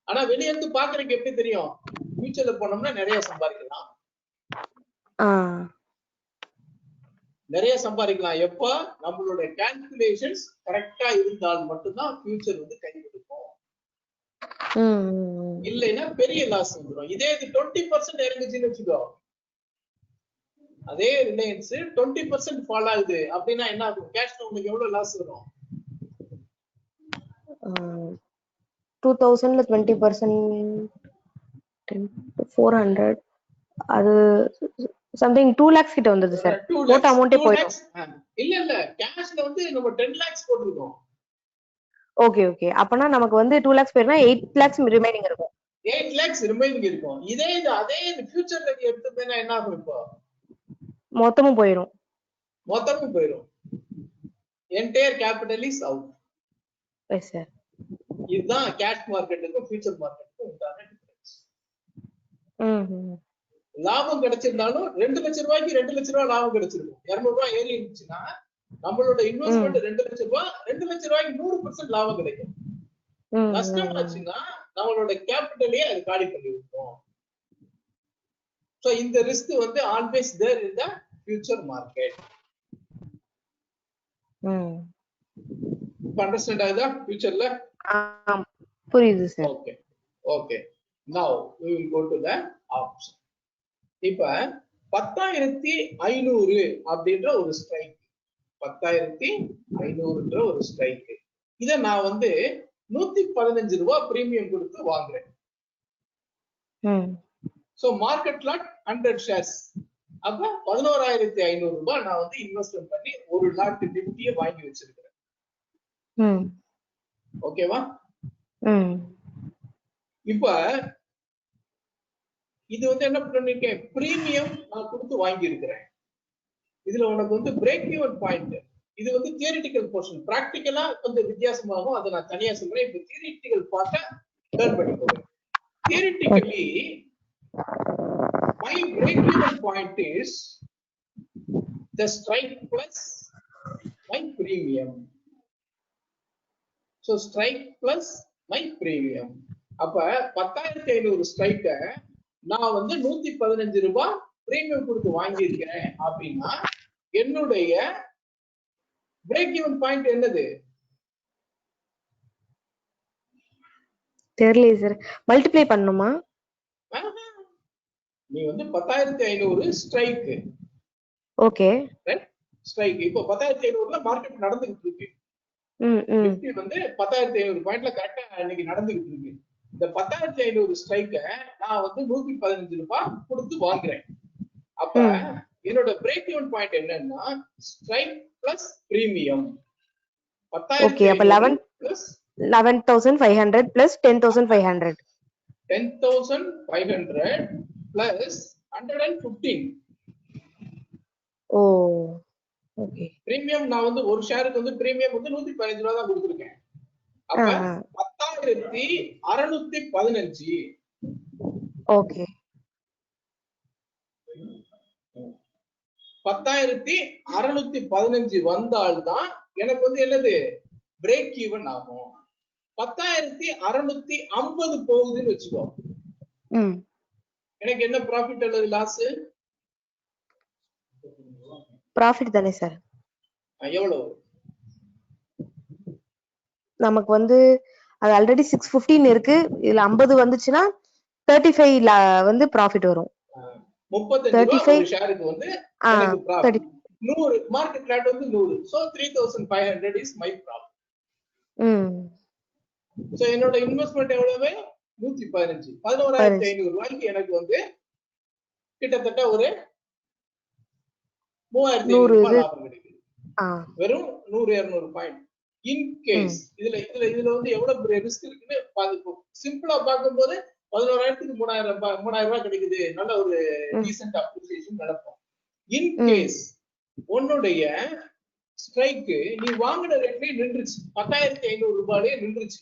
ஆனா வெளிய இருந்து பாக்குறதுக்கு எப்படி தெரியும்? ஃபியூச்சர்ல போனோம்னா நிறைய சம்பாதிக்கலாம். நிறைய சம்பாதிக்கலாம். எப்ப நம்மளோட கால்குலேஷன்ஸ் கரெக்டா இருந்தால் மட்டும்தான் ஃபியூச்சர் வந்து கை கொடுக்கும். இல்லைன்னா பெரிய லாஸ் வந்துடும். இதே இது 20% இறங்குச்சுன்னு வச்சுக்கோ, அதே ரிலையன்ஸ் 20% ஃபால் ஆகுது அப்படின்னா என்ன ஆகும்? கேஷ்ல உங்களுக்கு எவ்வளவு லாஸ் வரும்? 2000ல 20% 400 அது சம்திங் 2 lakhs கிட்ட வந்தது சார். போட்ட அமௌண்டே போயிடும். இல்ல கேஷ்ல வந்து நம்ம 10 lakhs போட்டுருக்கோம். ஓகே ஓகே, அப்பனா நமக்கு வந்து 2 lakhs போயிடுனா 8 lakhs ரிமைனிங் இருக்கும். 8 lakhs ரிமைனிங் இருக்கும். இதே ஃபியூச்சர்ல எடுத்துட்டேன்னா என்ன ஆகும்? இப்போ மொத்தமும் போயிடும். Entire capital is out. Yes sir. இதுதான் கேஷ் மார்க்கெட்டுக்கும் ஃபியூச்சர் மார்க்கெட்டுக்கும் உண்டான டிஃபரன்ஸ். லாபம் கிடைச்சிருந்தாலும் 2 லட்சம் ரூபாய்க்கு 2 லட்சம் ரூபாய் லாபம் கிடைச்சிருக்கும். 200 ரூபாய் ஏறி இருந்துச்சுன்னா நம்மளோட இன்வெஸ்ட்மெண்ட் 2 லட்சம் ரூபாய், 2 லட்சம் ரூபாய்க்கு 100% லாபம் கிடைக்கும். நஷ்டம் ஆச்சுன்னா நம்மளோட கேபிட்டலே அது காலி பண்ணி விட்டுரும். சோ இந்த ரிஸ்க் வந்து always there in the future market. Understand ஆகுதா? ஃபியூச்சர்ல புரியுது sir. Okay. Now we will go to the option. இப்ப 10,500 அப்படின்ற ஒரு ஸ்ட்ரைக், 10,500ன்ற ஒரு ஸ்ட்ரைக், இத நான் வந்து 115 ரூபாய் பிரீமியம் கொடுத்து வாங்குறேன். So market lot 100 shares. அப்ப 11,500 ரூபாய் நான் வந்து இன்வெஸ்ட்மென்ட் பண்ணி ஒரு லாட் நிஃப்டியை வாங்கி வச்சிருக்கேன். ஓகேவா? இப்ப இது வந்து என்ன பண்ணிருக்கேன்? பிரீமியம் நான் கொடுத்து வாங்கி இருக்கிறேன். இதுல உனக்கு வந்து பிரேக் ஈவன் பாயிண்ட், இது வந்து தியரிட்டிக்கல் போர்ஷன். பிராக்டிக்கலா கொஞ்சம் வித்தியாசமாகும், அதை நான் தனியா சொல்றேன். இப்ப தியரிட்டிக்கல் பார்ட்ட டர்ன் பண்ணிக்கோங்க. Theoretically my break even point is the strike plus my premium. So strike plus my premium. அப்ப 10,500 ஸ்ட்ரைக்க நான் வந்து 115 ரூபாய் பிரீமியம் கொடுத்து வாங்கியிருக்கேன் அப்படின்னா என்னுடைய பிரேக் ஈவன் பாயிண்ட் என்னது? தெரியல சார். மல்டிப்ளை பண்ணனுமா? நீ வந்து 10,500 ஸ்ட்ரைக். ஓகே. ஸ்ட்ரைக் இப்போ 10,500ல மார்க்கெட் நடந்துகிட்டு இருக்கு. நிஃப்டி வந்து 10,500 பாயிண்ட்ல கரெக்டா இன்னைக்கு நடந்துகிட்டு இருக்கு. இந்த 10,500 ஸ்ட்ரைக்க நான் வந்து 115 ரூபாய் கொடுத்து வாங்குறேன். அப்ப என்னோட பிரேக் ஈவன் பாயிண்ட் என்னன்னா ஸ்ட்ரைக் பிளஸ் பிரீமியம். ஓகே, அப்ப 11,500 plus 10,500. 10,500 plus 115. ஓ ஓகே. பிரீமியம் நான் வந்து ஒரு ஷேருக்கு வந்து பிரீமியம் வந்து 115 ரூபாய் தான் கொடுத்திருக்கேன். அப்ப 10,615. ஓகே. 10,615 வந்தால்தான் எனக்கு வந்து என்னது பிரேக் ஈவன் ஆகும். 10,650 போகுதுன்னு வச்சுக்கோ, எனக்கு என்ன ப்ராஃபிட் அல்லது லாஸ்? ப்ராஃபிட் தானே சார். எவ்வளவு? நமக்கு வந்து அது ஆல்ரெடி 615 இருக்கு, இதுல 50 வந்துச்சுன்னா 35 வந்து ப்ராஃபிட் வரும். 35 ரூபாய் ஒரு ஷேருக்கு வந்து எனக்கு ப்ராஃபிட். 100 மார்க்கெட் ரேட் வந்து 100. So 3,500 is my profit. So என்னோட இன்வெஸ்ட்மென்ட் எவ்வளவு? 115. 11,500 ரூபாய்க்கு எனக்கு வந்து கிட்டத்தட்ட ஒரு 3,500 ரூபாய் லாபம் கிடைக்குது. வெறும் 100-200 பாயிண்ட். இன் கேஸ் இதுல வந்து எவ்வளவு ரிஸ்க் இருக்குன்னு பாத்துப்போம். சிம்பிளா பார்க்கும்போது 11,000க்கு 3,000 ரூபாய் கிடைக்குது, நல்ல ஒரு டீசன்ட் அப்ரிசியேஷன் நடக்கும். இன் கேஸ் உன்னுடைய ஸ்ட்ரைக் நீ வாங்குற ரேட்லயே நின்றுச்சு, 10,500 ரூபாயிலே நின்றுச்சு,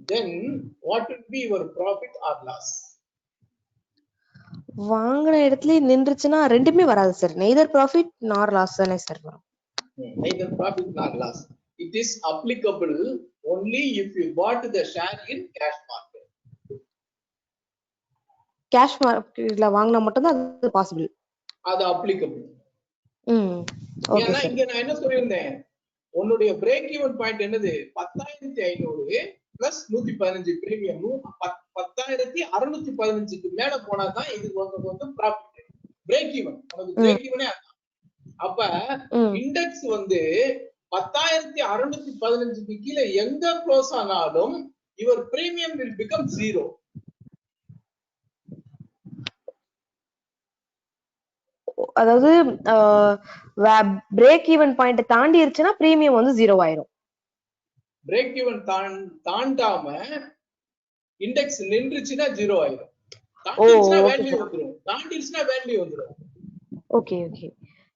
then what will be your profit or loss? வாங்குற இடத்துல நின்றுச்சுன்னா ரெண்டுமே வராது sir. neither profit nor loss தானே சார் வரும். neither profit nor loss. It is applicable only if you bought the share in cash market. cash marketல வாங்குனா மட்டும் தான் அது பாசிபிள். அது applicable. ஏன்னா இங்க நான் என்ன சொல்லியிருந்தேன், உன்னுடைய பிரேக் ஈவன் பாயிண்ட் என்னது? 10,500 பிளஸ் 115 பிரீமியம் 10,615க்கு மேல போனாதான் இது வந்து ப்ராஃபிட் பிரேக் ஈவன். உனக்கு பிரேக் ஈவனே அப்ப இண்டெக்ஸ் வந்து 10,615க்கு கீழே எங்க க்ளோஸ் ஆனாலும் யுவர் பிரீமியம் வில் பிகம் 0. அதாவது பிரேக் ஈவன் பாயிண்ட் தாண்டி இருச்சுன்னா பிரீமியம் வந்து 0 ஆயிரும். பிரேக் ஈவன் தாண்டாம இண்டெக்ஸ் நின்றுச்சுன்னா 0 ஆயிரும். தாண்டிச்சுனா வேல்யூ வந்துரும். தாண்டிச்சுனா வேல்யூ வந்துரும். Okay okay.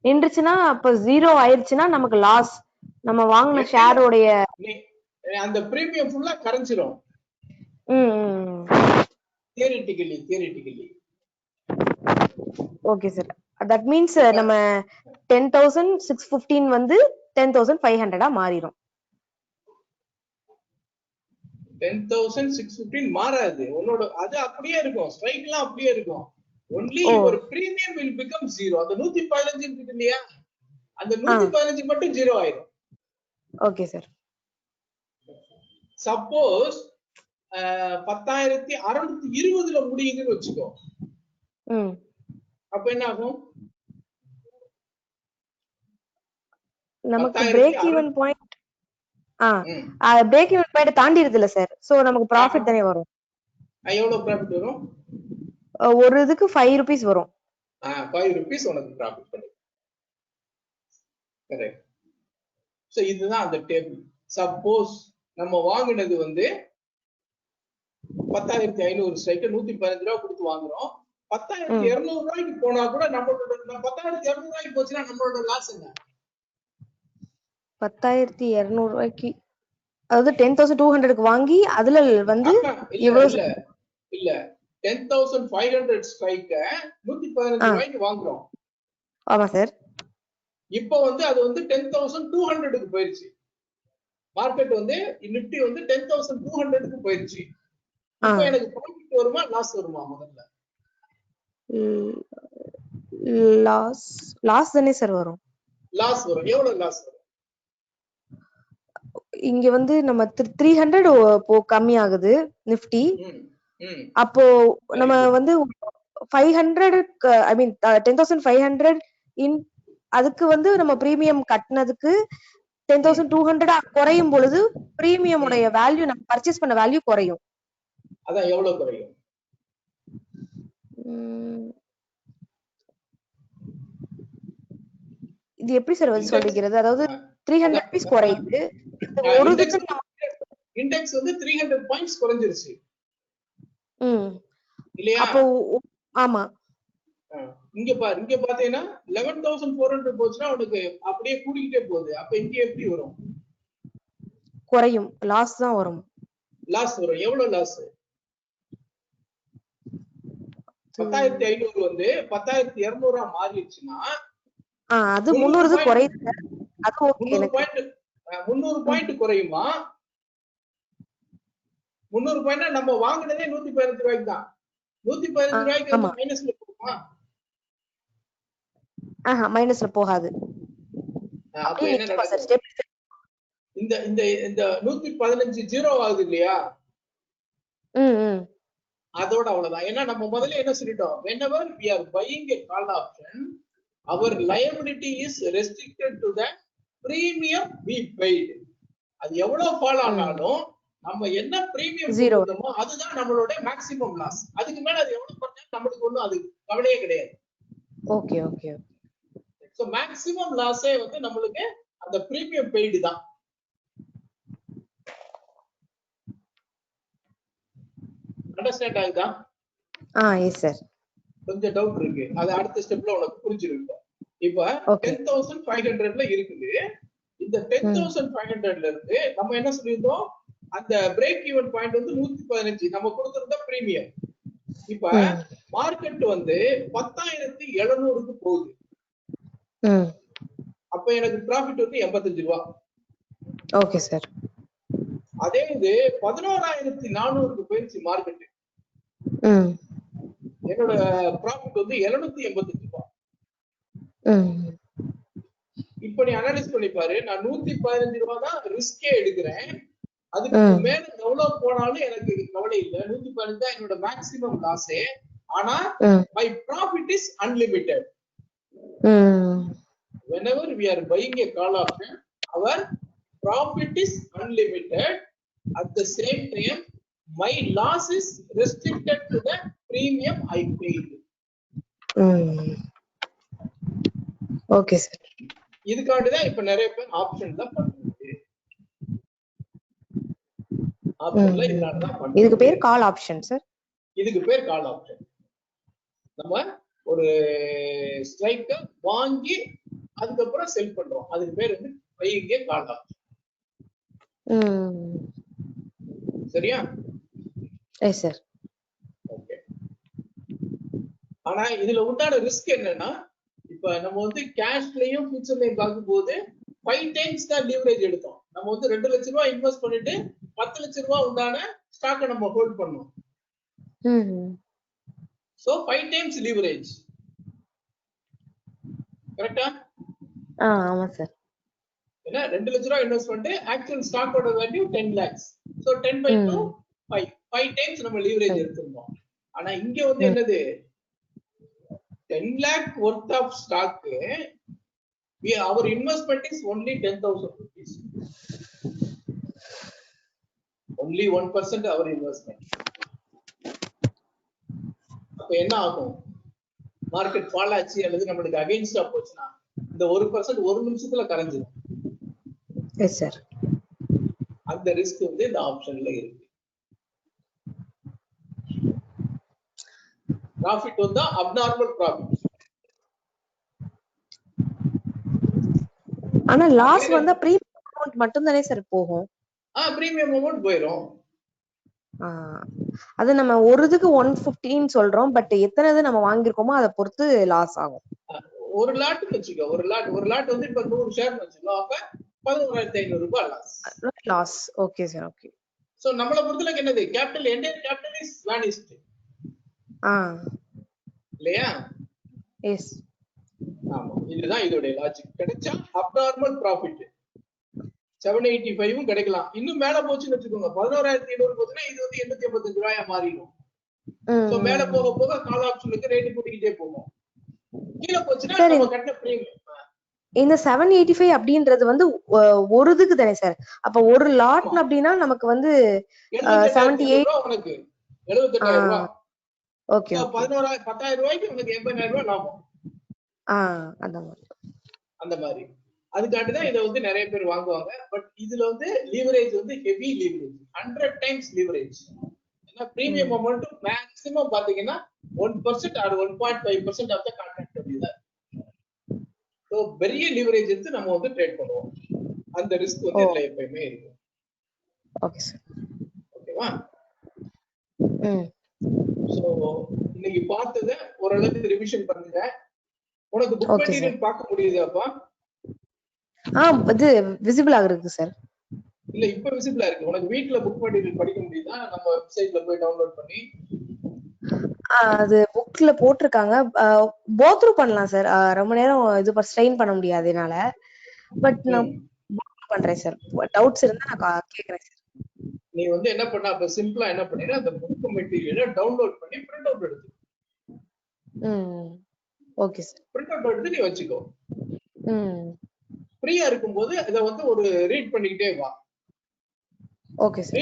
நின்றுச்சுன்னா அப்ப 0 ஆயிருச்சுன்னா நமக்கு லாஸ். நம்ம வாங்குன ஷேரோடைய அந்த பிரீமியம் ஃபுல்லா கரஞ்சிரும். Theoretically. Okay sir. That means நம்ம 10,615 வந்து 10,500 மாறிடும். 10,615 மாறாது. உன்னோட அது அப்படியே இருக்கும். ஸ்ட்ரைக்லாம் அப்படியே இருக்கும். only your premium will become 0. அந்த 115 இருக்கு இல்லையா, அந்த 115 மட்டும் 0 ஆயிடும். Okay sir. சப்போஸ் 10,620ல முடியுதுன்னு வச்சுக்கோ, அப்ப என்ன ஆகும்? நமக்கு break even point break even point தாண்டிருது இல்ல சார். சோ நமக்கு ப்ராஃபிட் தானே வரும். எவ்வளவு ப்ராஃபிட் வரும்? ஒரு இதுக்கு 5 ரூபீஸ் வரும். 5 ரூபீஸ் உனக்கு ப்ராஃபிட் பண்ணுது. கரெக்ட். சோ இதுதான் அந்த டேபிள். சப்போஸ் நம்ம வாங்குனது வந்து 10,500 ஸ்ட்ரைக் 115 ரூபாய் கொடுத்து வாங்குறோம். 10,200 ரூபாய்க்கு போனா கூட நம்மளோட 10,200 ரூபாய்க்கு போச்சுன்னா நம்மளோட லாஸ் என்ன? 10,200 ரூபாய்க்கு, அதாவது 10,200க்கு வாங்கி அதுல வந்து இல்ல 10,500 ஸ்ட்ரைக்க 115 ரூபாய்க்கு வாங்குறோம். ஆமா சார். இப்போ வந்து அது வந்து 10,200க்கு போயிருச்சு. மார்க்கெட் வந்து நிஃப்டி வந்து 10,200க்கு போயிருச்சு. இப்போ எனக்கு ப்ராஃபிட் வருமா லாஸ் வருமா? முதல்ல லாஸ் தானே சார் வரும். லாஸ் வரும். எவ்வளவு லாஸ் வரும்? இங்க வந்து நம்ம 300 கம்மி ஆகுது நிஃப்டி. அப்போ நம்ம வந்து 500 ஐ மீன் 10,500 அதுக்கு வந்து நம்ம பிரீமியம் கட்டினதுக்கு 10,200 குறையும் பொழுது பிரீமியம் உடைய வேல்யூ, நம்ம பர்ச்சேஸ் பண்ண வேல்யூ குறையும். அதான் எவ்வளவு குறையும்? இது எப்படி சார் சொல்லிக்கிறது? அதாவது 300 ரூபீஸ் குறையுது. இண்டெக்ஸ் வந்து 300 பாயிண்ட்ஸ் குறைஞ்சிருச்சு இல்லையா? அப்போ ஆமா. இங்க பாரு, இங்க பாத்தீங்கன்னா 11,400 போச்சுன்னா உனக்கு அப்படியே கூடிக்கிட்டே போகுது. அப்ப இங்க எப்படி வரும்? குறையும். லாஸ் தான் வரும். லாஸ் வரும். எவ்வளவு லாஸ்? 10,500 வந்து 10,200 மாறிடுச்சுன்னா அது 300 குறையுது. அது ஓகே. 300 பாயிண்ட் குறையுமா? 300 பாயிண்ட் நம்ம வாங்குனதே 115 ரூபாய்க்கு தான். 115 ரூபாய்க்கு மைனஸ்ல போகுமா? மைனஸ்ல போகாது. அப்ப என்ன நடக்கும்? இந்த இந்த இந்த 115 ஜீரோ ஆகுது இல்லையா? அதோட அவ்வளவுதான். ஏன்னா நம்ம முதல்ல என்ன சொல்லிட்டோம், whenever we are buying a call option, our liability is restricted to the premium we paid. அது எவ்வளவு ஃபால் ஆனாலும் நம்ம என்ன பிரீமியம் கொடுத்தோமோ அதுதான் நம்மளோட மேக்ஸிமம் லாஸ். அதுக்கு மேல அது எவ்வளவு பண்ணாலும் நம்மளுக்கு ஒண்ணும் அது கவலையே கிடையாது. Okay okay. சோ மேக்ஸிமம் லாஸே வந்து நம்மளுக்கு அந்த பிரீமியம் பெய்டு தான். அண்டர்ஸ்டாண்ட் ஆகுதா? Yes sir. கொஞ்சம் டவுட் இருக்கு, அது அடுத்த ஸ்டெப்ல உனக்கு புரிஞ்சிருக்கும். இப்ப 10,500ல இருக்குது. இந்த 10,500ல இருந்து நம்ம என்ன சொல்லியிருந்தோம், அந்த பிரேக் ஈவன் பாயிண்ட் வந்து 115 நம்ம கொடுத்திருந்த பிரீமியம். இப்ப மார்க்கெட் வந்து 10,700க்கு போகுது. அப்ப எனக்கு ப்ராஃபிட் வந்து 85 ரூபாய். Okay sir. அதே இது 11,400க்கு போயிருச்சு மார்க்கெட், என்னோட ப்ராஃபிட் வந்து 785 ரூபாய். இப்ப நீ அனலைஸ் பண்ணி பாரு, நான் 115 ரூபாய் தான் ரிஸ்கே எடுக்கிறேன். அதுக்கு மேல எவ்வளவு போனாலும் எனக்கு கவலை இல்லை. 115 தான் என்னோட மேக்ஸிமம் லாஸே. ஆனா my profit is unlimited. Whenever we are buying a call option, our profit is unlimited. At the same time, my loss is restricted to the premium I paid. Okay sir. இதுக்காண்டி தான் இப்ப நிறைய பேர் option தான் பண்றாங்க. ஆப்ஷன்ல இதனால தான் பண்றாங்க. இதுக்கு பேர் கால் ஆப்ஷன் சார். இதுக்கு பேர் கால் ஆப்ஷன். நம்ம ஒரு ஸ்ட்ரைக்க வாங்கி அதுக்கப்புறம் செல் பண்றோம். அதுக்கு பேர் வந்து பையிங் ஏ கால் ஆப்ஷன். சரியா? Yes sir. ஓகே. ஆனா இதுல உண்டான ரிஸ்க் என்னன்னா, இப்ப நம்ம வந்து கேஷ்லயும் ஃபியூச்சர்லயும் பார்க்கும்போது 5 டைம்ஸ் தான் லீவரேஜ் எடுத்தோம். நம்ம வந்து 2 லட்சம் ரூபாய் இன்வெஸ்ட் பண்ணிட்டு 10 லட்சம் ரூபாய் உண்டான ஸ்டாக்க நம்ம ஹோல்ட் பண்ணோம். So 5 times leverage. கரெக்ட்டா? ஆமா சார். ஏன்னா 2 லட்சம் ரூபாய் இன்வெஸ்ட் பண்ணிட்டு ஆக்சுவல் ஸ்டாக்கோட value 10 lakhs. So 10 by 2 5 times நம்ம லீவரேஜ் எடுத்துறோம். ஆனா இங்க வந்து என்னது 10 lakh worth of stock, our investment is only 10,000 rupees. Only 1% our investment. அப்ப என்ன ஆகும்? மார்க்கெட் ஃபால் ஆச்சு அல்லது நமக்கு அகைன்ஸ்டா போச்சுன்னா இந்த 1% ஒரு நிமிஷத்துல கரைஞ்சிடும். Yes sir. அந்த ரிஸ்க் வந்து இந்த ஆப்ஷன்ல இருக்கு. ப்ராஃபிட் வந்தா அப்நார்மல் ப்ராஃபிட். ஆனா லாஸ் வந்தா பிரீமியம் அமௌண்ட் மட்டும் தானே சார் போகும்? பிரீமியம் அமௌண்ட் போயிடும். அது நம்ம ஒரு இதுக்கு 115 சொல்றோம், பட் எத்தனை நம்ம வாங்கிருக்கோமோ அதை பொறுத்து லாஸ் ஆகும். ஒரு லாட் வச்சுக்கோ, ஒரு லாட் வந்து இப்ப 100 ஷேர் வச்சுக்கோ, அப்ப 11,500 ரூபாய் loss. Okay sir. Okay. So நம்மள பொறுத்தல என்னது capital entire capital is vanished. இல்லையா? எஸ். ஆமா, இதுதான் இதோட லாஜிக். கிடைச்சா அப்நார்மல் ப்ராஃபிட் 785 கிடைக்கலாம். இன்னும் மேல போச்சுன்னு வச்சுக்கோங்க, 11,500 போச்சுன்னா இது வந்து 885 ரூபாயா மாறிடும். சோ மேல போக போக கால் ஆப்ஷனுக்கு ரேட் கூட்டிக்கிட்டே போகும். கீழ போச்சுன்னா நம்ம கட்ட பிரீமியம். இந்த 785 அப்படின்றது வந்து ஒரு இதுக்கு தானே சார்? அப்ப ஒரு லாட் அப்படின்னா நமக்கு வந்து 78 உனக்கு 78,000 ரூபாய். ஓகே. 10,000 ரூபாய்க்கு உங்களுக்கு 80,000 ரூபாய் லாபம். அந்த மாதிரி. அதுக்காண்டி தான் இதை வந்து நிறைய பேர் வாங்குவாங்க. பட் இதுல வந்து லீவரேஜ் வந்து ஹெவி லீவரேஜ், 100 டைம்ஸ் லீவரேஜ். ஏன்னா பிரீமியம் அமௌண்ட் மேக்ஸிமம் பாத்தீங்கன்னா 1% ஆர் 1.5% ஆஃப் த கான்ட்ராக்ட் அப்படிதான். சோ பெரிய லீவரேஜ் எடுத்து நம்ம வந்து ட்ரேட் பண்ணுவோம். அந்த ரிஸ்க் வந்து இதுல எப்பவுமே இருக்கு. Okay sir. ஓகேவா? சோ இன்னைக்கு பார்த்தத ஓரளவுக்கு ரிவிஷன் பண்ணுங்க. உனக்கு புக் மெட்டீரியல் பார்க்க முடியுதாப்பா? இது விசிபிள் ஆகுது சார். இல்ல இப்ப விசிபிளா இருக்கு. உனக்கு வீட்ல புக் மெட்டீரியல் படிக்க முடியுதா? நம்ம வெப்சைட்ல போய் டவுன்லோட் பண்ணி அது புக்ல போட்டுருக்காங்க. போத்ரூ பண்ணலாம் சார். ரொம்ப நேரம் இது ஸ்ட்ரெயின் பண்ண முடியாது என்னால. பட் நான் பண்றேன் சார். டவுட்ஸ் இருந்தா நான் கேக்குறேன் சார். நீ வந்து என்ன பண்ண, அப்ப சிம்பிளா என்ன பண்ணினா அந்த புக் மெட்டீரியலை டவுன்லோட் பண்ணி பிரிண்ட் அவுட் எடுத்து. Okay sir. பிரிண்ட் அவுட் எடுத்து நீ வச்சுக்கோ. ஃப்ரீயா இருக்கும்போது இத வந்து ஒரு ரீட் பண்ணிக்கிட்டே வா. Okay sir.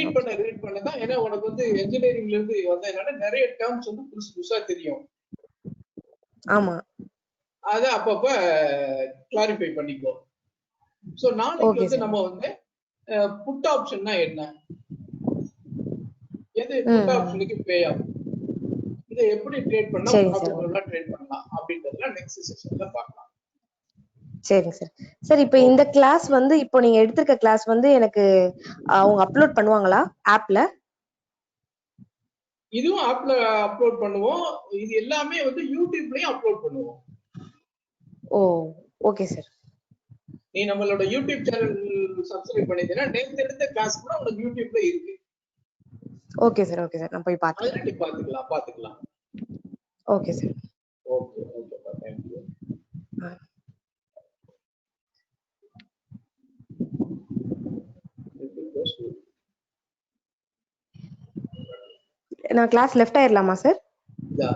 ரீட் பண்ண தான். ஏன்னா உனக்கு வந்து இன்ஜினியரிங்ல இருந்து வந்ததுனால நிறைய டேர்ம்ஸ் வந்து புதுசா தெரியும். ஆமா, அத அப்பப்ப கிளாரிஃபை பண்ணிக்கோ. சோ நாளைக்கு வந்து நம்ம வந்து புட் ஆப்ஷன்னா என்ன, எது புட் ஆப்ஷனுக்கு பே ஆகும், இதை எப்படி ட்ரேட் பண்ணா ப்ராஃபிட்டபிளா ட்ரேட் பண்ணலாம் அப்படின்றதெல்லாம் நெக்ஸ்ட் செஷன்ல பார்க்கலாம். சரிங்க சார். சார் இப்போ இந்த கிளாஸ் வந்து இப்போ நீங்க எடுத்திருக்க கிளாஸ் வந்து எனக்கு அவங்க அப்லோட் பண்ணுவாங்களா ஆப்ல? இதுவும் ஆப்ல அப்லோட் பண்ணுவோம். இது எல்லாமே வந்து யூடியூப்லயும் அப்லோட் பண்ணுவோம். ஓ ஓகே சார். நீ நம்மளோட யூடியூப் சேனல் சப்ஸ்கிரைப் பண்ணிட்டேன்னா நேத்து எடுத்த கிளாஸ் கூட உங்களுக்கு யூடியூப்ல இருக்கு. Okay sir. Okay sir. நான் போய் பாத்துக்கலாம். Okay sir. Okay okay. Thank you. நான் கிளாஸ் லெஃப்ட் ஆயிரலாமா சார்? Yeah.